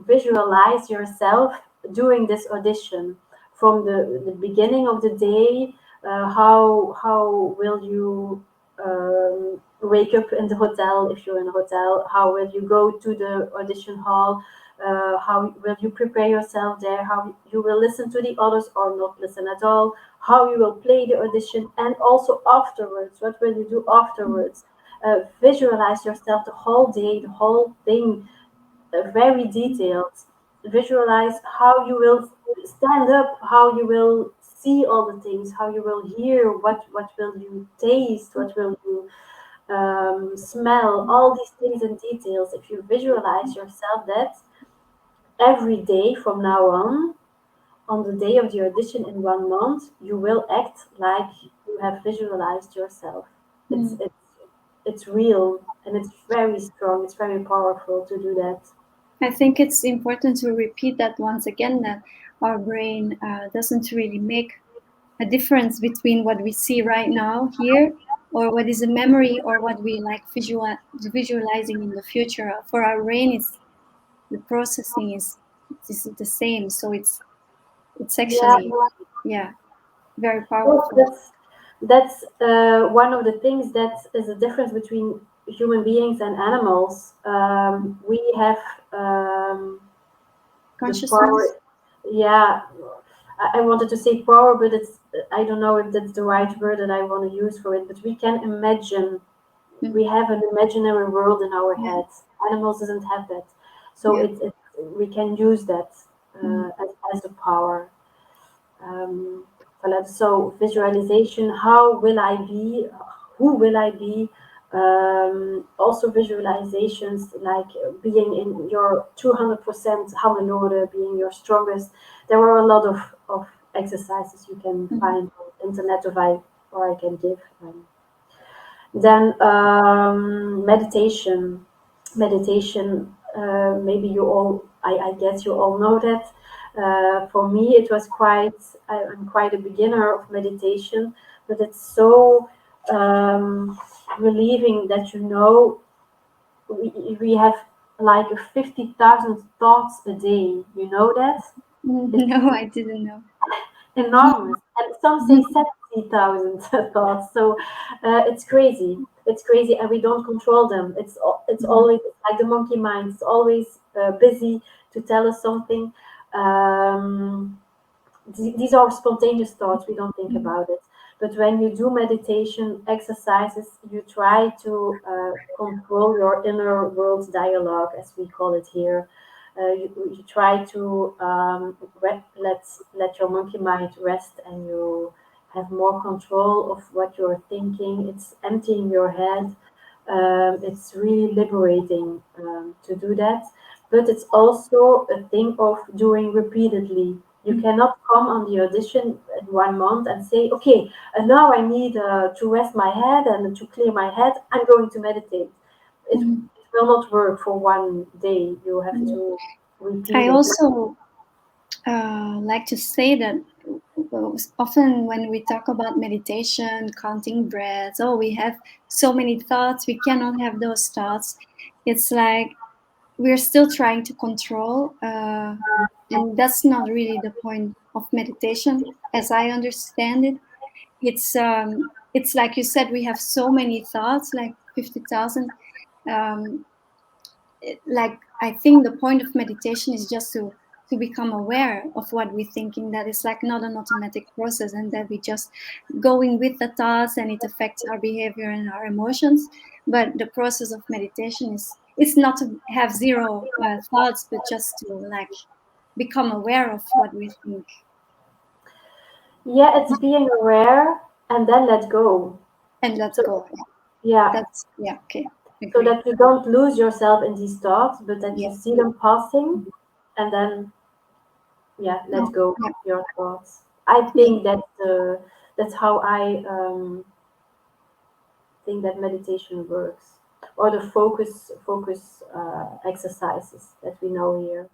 visualize yourself doing this audition from the beginning of the day. How will you wake up in the hotel if you're in a hotel? How will you go to the audition hall? How will you prepare yourself there? How you will listen to the others or not listen at all? How you will play the audition, and also afterwards, what will you do afterwards? Visualize yourself the whole day, the whole thing, very detailed. Visualize how you will stand up, how you will see all the things, how you will hear, what will you taste, what will you smell, all these things in details. If you visualize yourself that every day from now on the day of the audition in 1 month, you will act like you have visualized yourself. It's Mm. it's it's real, and it's very strong. It's very powerful to do that. I think it's important to repeat that once again, that our brain doesn't really make a difference between what we see right now here, or what is a memory, or what we like visualizing in the future. For our brain, it's the processing is the same. So it's Yeah, actually, yeah, very well, powerful. that's one of the things that is the difference between human beings and animals. We have the Consciousness. power. Yeah, I wanted to say power, but I don't know if that's the right word that I want to use for it. But we can imagine. Mm. We have an imaginary world in our Yeah, heads. Animals doesn't have that, so yeah. we can use that Mm. as a power. Voilà, so visualization. How will I be? Who will I be? Also visualizations like being in your 200% Hannelore, being your strongest. There are a lot of exercises you can find on internet or I can give. Then meditation. Meditation, maybe I guess you all know that. For me, it was I'm quite a beginner of meditation, but it's so relieving that we have like 50,000 thoughts a day. You know that? It's No, I didn't know. enormous, and some say 70,000 thoughts. So it's crazy. It's crazy, and we don't control them. It's always like the monkey mind. It's always busy to tell us something. These are spontaneous thoughts. We don't think about it. But when you do meditation exercises, you try to control your inner world dialogue, as we call it here. You try to let your monkey mind rest, and you have more control of what you're thinking. It's emptying your head. It's really liberating to do that, but it's also a thing of doing repeatedly. You cannot come on the audition in 1 month and say, okay, and now I need to rest my head and to clear my head. I'm going to meditate. It will not work for one day. You have to repeat I it. also like to say that often when we talk about meditation, counting breaths, oh, we have so many thoughts, we cannot have those thoughts. It's like we're still trying to control, and that's not really the point of meditation, as I understand it. It's like you said, we have so many thoughts, like 50,000. Um, like I think the point of meditation is just to become aware of what we're thinking, that it's like not an automatic process, and that we just going with the thoughts and it affects our behavior and our emotions. But the process of meditation is, it's not to have zero thoughts, but just to like become aware of what we think. Yeah, it's being aware and then let go. And let's So go. yeah, That's, yeah, okay, so agree. that you don't lose yourself in these thoughts, but that you Yeah. see them passing, and then yeah, let No, go yeah. of your thoughts. I Yeah. think that's how I think that meditation works, or the focus exercises that we know here.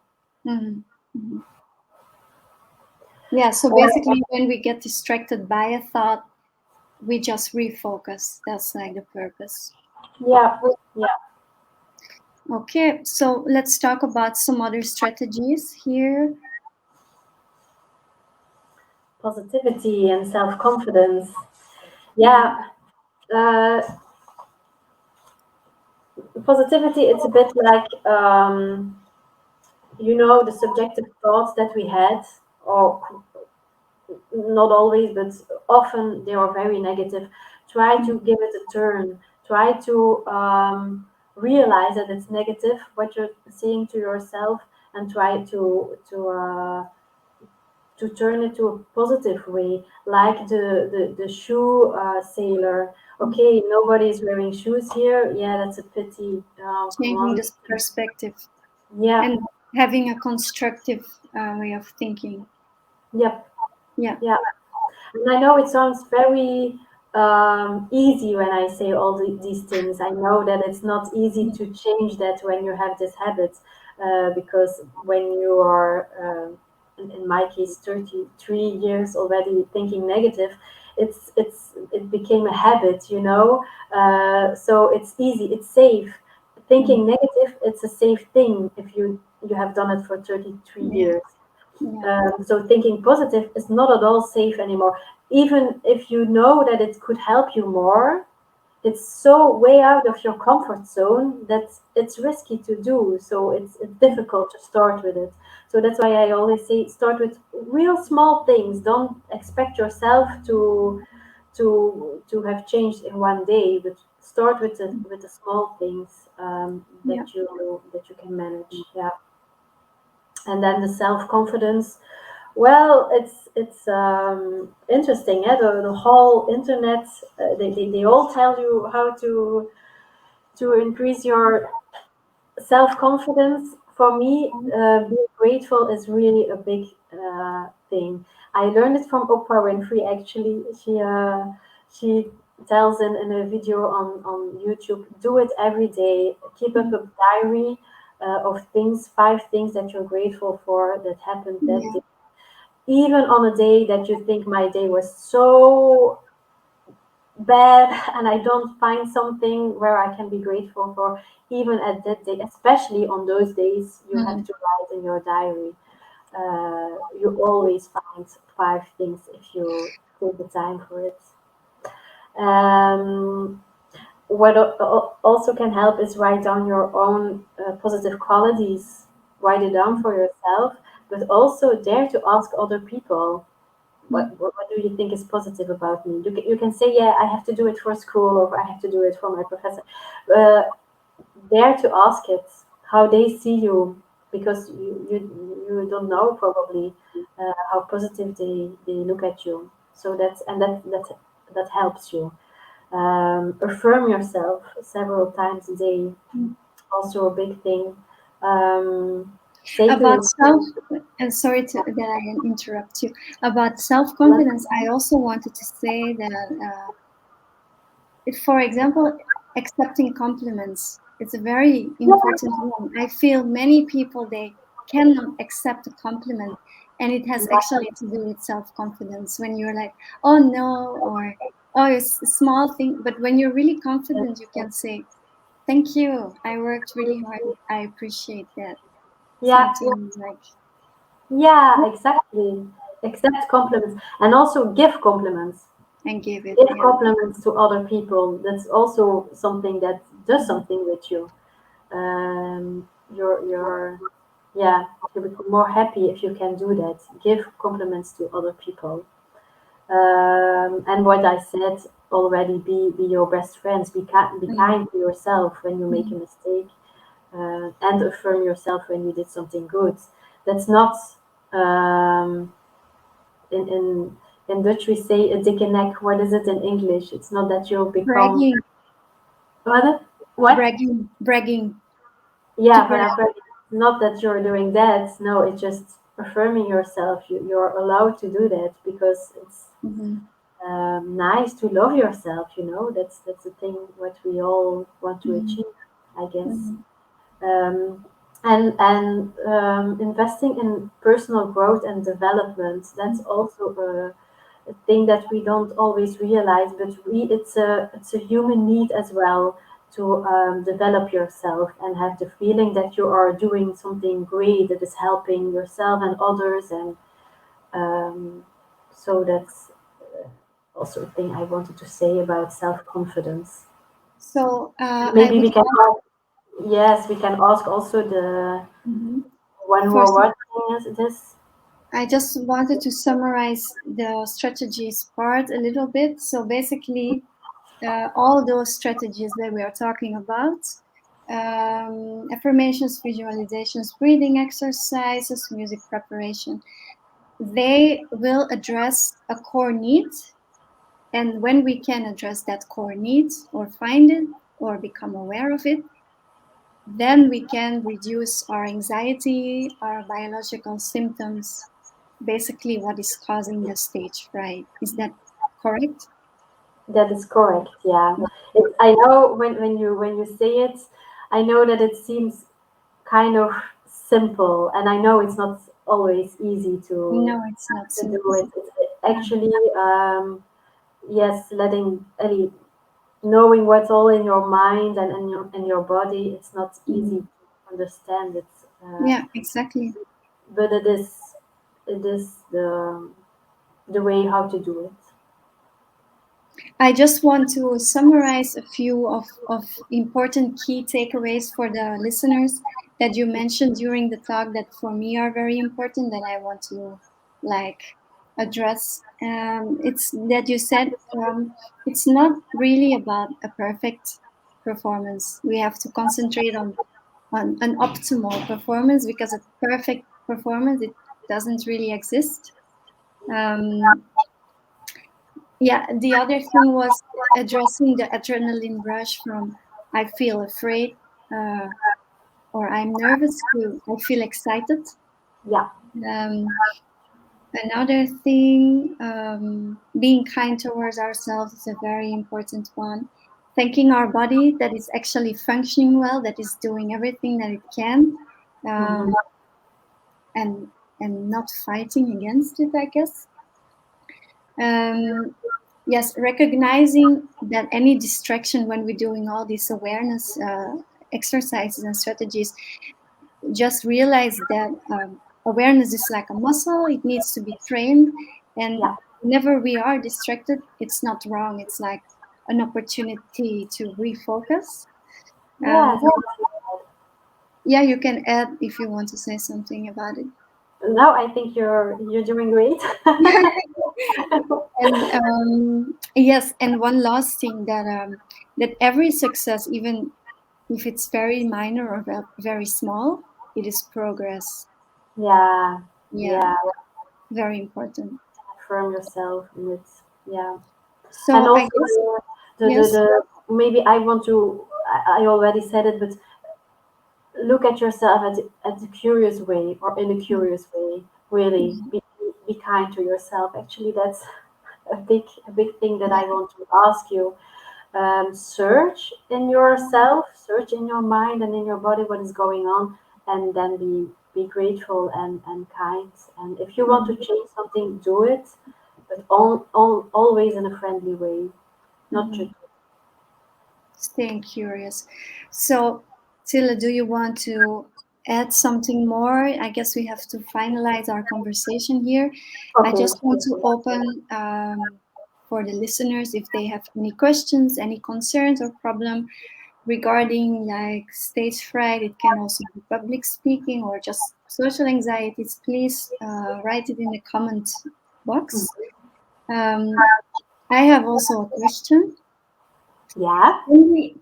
Mhm. Mhm. Yeah, so Uh, basically when we get distracted by a thought, we just refocus. That's like the purpose. yeah, yeah. Okay, so let's talk about some other strategies here. Positivity and self confidence. Yeah, uh, positivity. It's a bit like the subjective thoughts that we had, or not always, but often they are very negative. Try to give it a turn. Try to realize that it's negative what you're saying to yourself, and try to turn it to a positive way, like the shoe sailor. Okay, nobody is wearing shoes here. Yeah, that's a pity. Oh, come Changing on. this perspective Yeah, and having a constructive way of thinking. yep, Yeah. yeah. And I know it sounds very easy when I say all these things. I know that it's not easy to change that when you have this habit, because when you are, in my case, 33 years already thinking negative, it became a habit, you know. So it's easy, it's safe. Mhm. Thinking negative, it's a safe thing if you have done it for 33 Yeah. years. Yeah. So thinking positive is not at all safe anymore. Even if you know that it could help you more, it's so way out of your comfort zone that it's risky to do. So it's difficult to start with it. So that's why I always say start with real small things. Don't expect yourself to have changed in one day, but start with the small things Yeah. that you can manage. Yeah, and then the self confidence. Well, it's interesting. The whole internet, they all tell you how to increase your self-confidence. For me, being grateful is really a big thing. I learned it from Oprah Winfrey. Actually, she tells in a video on YouTube, do it every day. Keep up a diary of things, 5 things that you're grateful for that happened that Yeah. day. Even on a day that you think my day was so bad and I don't find something where I can be grateful for, even at that day, especially on those days, you have to write in your diary. You always find 5 things if you take the time for it. Um, what also can help is write down your own positive qualities. Write it down for yourself, but also dare to ask other people what do you think is positive about me? You can say, yeah, I have to do it for school, or I have to do it for my professor. Uh, Dare to ask it how they see you, because you don't know probably how positive they look at you. So that helps you. Affirm yourself several times a day. Also a big thing. Say to About self, yourself, and sorry that I interrupt you. About self-confidence, I also wanted to say that, if, for example, accepting compliments, it's a very important one. I feel many people, they cannot accept a compliment, and it has actually to do with self-confidence. When you're like, oh no, or oh, it's a small thing, but when you're really confident, you can say, thank you, I worked really hard, I appreciate that. yeah, Sometimes like, yeah, exactly. Accept compliments and also give compliments. and give it, Give yeah. compliments to other people. That's also something that does something with you. You're yeah, you become more happy if you can do that. Give compliments to other people. And what I said already, be your best friends. Be kind to yourself when you make a mistake, and affirm yourself when you did something good. That's not um, in Dutch we say a dikke nek. What is it in English? It's not that you'll become Bragging, what? What? bragging, to Yeah, brag. not that you're doing that. No, it's just affirming yourself. You're allowed to do that because it's Mhm. nice to love yourself. That's the thing what we all want to Mhm. achieve, I guess. Mhm. And investing in personal growth and development, that's also a thing that we don't always realize, but it's a human need as well to develop yourself and have the feeling that you are doing something great that is helping yourself and others. And um, so that's also a thing I wanted to say about self-confidence. So I Maybe would we can also, ask, yes, we can ask also the mhm. one who are First, watching this. I just wanted to summarize the strategies part a little bit. So basically, all those strategies that we are talking about, affirmations, visualizations, breathing exercises, music preparation, they will address a core need. And when we can address that core need or find it or become aware of it, then we can reduce our anxiety, our biological symptoms, basically what is causing the stage fright. Is that correct? That is correct. Yeah, I know when you say it, I know that it seems kind of simple, and I know it's not always easy to No, it's not to do simple. it. It's actually, yes, letting Ellie knowing what's all in your mind and in your body. It's not easy Mhm. to understand it, Yeah, exactly. but it is the way how to do it. I just want to summarize a few of important key takeaways for the listeners that you mentioned during the talk that for me are very important that I want to like address. It's that you said, it's not really about a perfect performance. We have to concentrate on an optimal performance because a perfect performance, it doesn't really exist. Um, yeah, the other thing was addressing the adrenaline rush from I feel afraid or I'm nervous to I feel excited. Yeah. Another thing, being kind towards ourselves is a very important one. Thanking our body that is actually functioning well, that is doing everything that it can, and not fighting against it, I guess. Yes, recognizing that any distraction when we're doing all these awareness exercises and strategies, just realize that awareness is like a muscle. It needs to be trained, and whenever we are distracted, it's not wrong. It's like an opportunity to refocus. Yeah, you can add if you want to say something about it. No, I think you're doing great. And yes, and one last thing that every success, even if it's very minor or very small, it is progress. Yeah. Very important. Affirm yourself in it. Yeah. So And also I guess the maybe I want to I already said it, but look at yourself at a curious way or in a curious way. Really be kind to yourself. Actually, that's a big thing that I want to ask you. Search in yourself, search in your mind and in your body what is going on, and then be grateful and kind. And if you want to change something, do it, but always in a friendly way, not just. Staying curious. So, Tille, do you want to add something more? I guess we have to finalize our conversation here. Okay. I just want to open for the listeners if they have any questions, any concerns or problem regarding like stage fright. It can also be public speaking or just social anxieties. Please write it in the comment box. I have also a question. Yeah.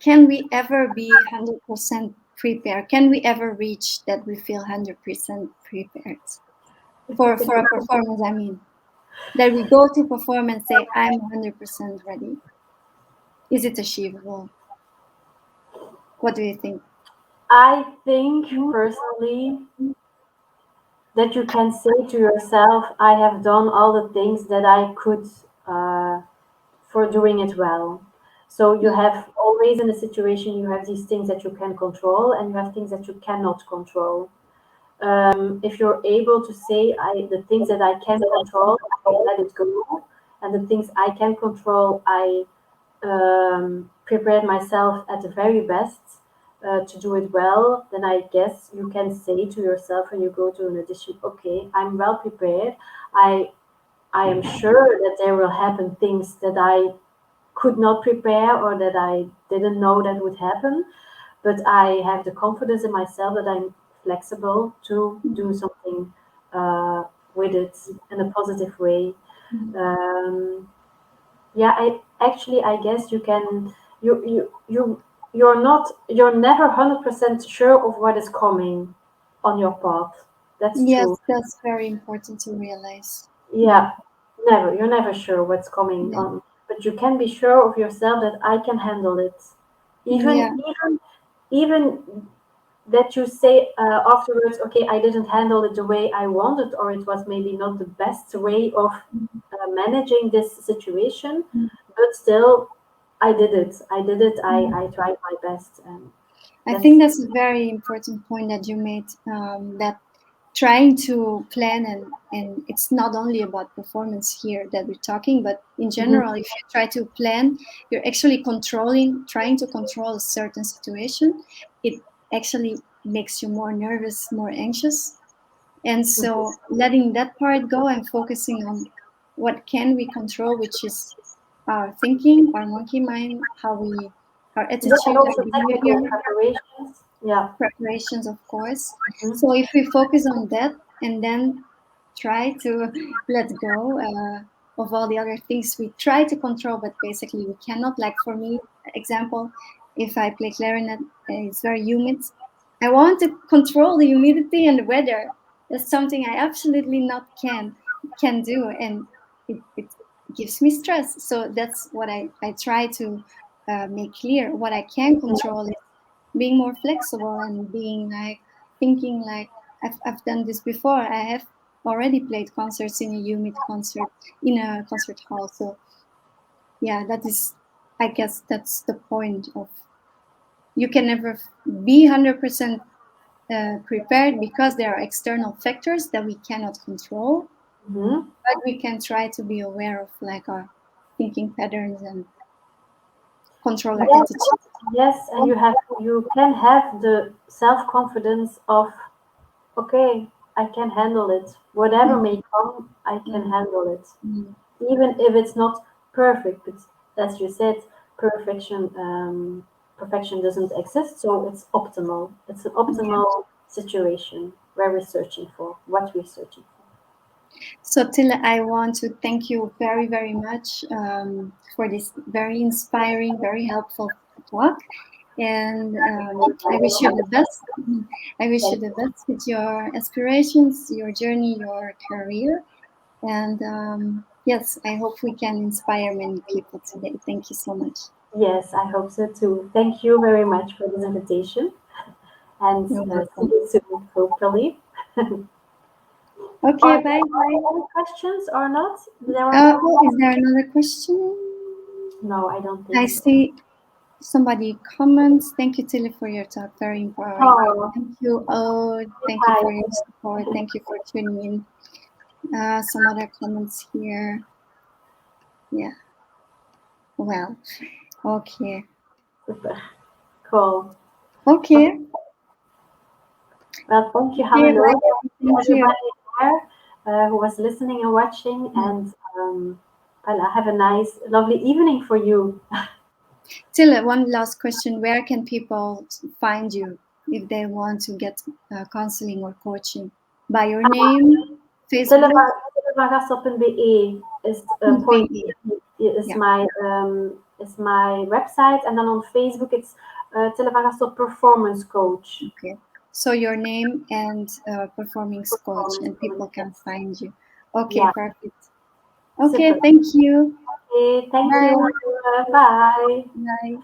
Can we ever be 100% prepared? Can we ever reach that we feel 100% prepared for a performance? I mean, that we go to perform and say, I'm 100% ready. Is it achievable? What do you think? I think personally that you can say to yourself, I have done all the things that I could for doing it well. So you have always in a situation, you have these things that you can control and you have things that you cannot control. If you're able to say, the things that I can control, I let it go. And the things I can control, I prepared myself at the very best to do it well, then I guess you can say to yourself when you go to an audition, okay, I'm well prepared. I am sure that there will happen things that I could not prepare or that I didn't know that would happen, but I have the confidence in myself that I'm flexible to do something with it in a positive way. Yeah, I guess you can you're never 100% sure of what is coming on your path. That's true. That's very important to realize. Yeah, never. You're never sure what's coming on, but you can be sure of yourself that I can handle it. Even that you say afterwards, okay, I didn't handle it the way I wanted, or it was maybe not the best way of managing this situation, but still, I did it. I tried my best. And I think that's a very important point that you made. That trying to plan and it's not only about performance here that we're talking, but in general, if you try to plan, you're actually trying to control a certain situation. It actually makes you more nervous, more anxious. And so letting that part go and focusing on what can we control, which is our thinking, our monkey mind, our attitude, our behavior, preparations, of course. So if we focus on that and then try to let go of all the other things we try to control, but basically we cannot. Like for me, example, if I play clarinet, it's very humid. I want to control the humidity and the weather. That's something I absolutely not can do, and it gives me stress. So that's what I try to make clear. What I can control is being more flexible and being like thinking like I've done this before. I have already played concerts in a unit concert in a concert hall. So yeah, that is, I guess that's the point of, you can never be 100% prepared because there are external factors that we cannot control. Mm-hmm. But we can try to be aware of like our thinking patterns and control our attitude. Yes, and you can have the self-confidence of, okay, I can handle it. Whatever may come, I can handle it. Even if it's not perfect, but as you said, perfection doesn't exist, so it's optimal. It's an optimal situation where we're searching for what we're searching for. So Tille, I want to thank you very, very much for this very inspiring, very helpful talk. And I wish you the best. I wish you the best with your aspirations, your journey, your career. And yes, I hope we can inspire many people today. Thank you so much. Yes, I hope so too. Thank you very much for this invitation, and You're see welcome. you soon, hopefully. Okay, Are bye bye. there any questions or not? There are some. Is there another question? No, I don't I think so. see somebody comments. Thank you, Tille, for your talk. Very empowering. Oh, Thank you. Oh, thank you hi. for your support. Thank you for tuning in. Some other comments here. Yeah. Well, okay. Super. Cool. Okay. Well, thank you, Okay, Hannelore. bye. Thank you. Everybody there who was listening and watching. And well, have a nice, lovely evening for you. Tille, one last question. Where can people find you if they want to get counseling or coaching? By your name, Facebook? Tillevangastel.be is .be. is Yeah. my website, and then on Facebook it's Tille Van Gastel Performance Coach. Okay. So your name and performance coach, and people can find you. Okay, Yeah. perfect. Okay, Super. thank you. Okay, thank Bye. you. Bye. Bye.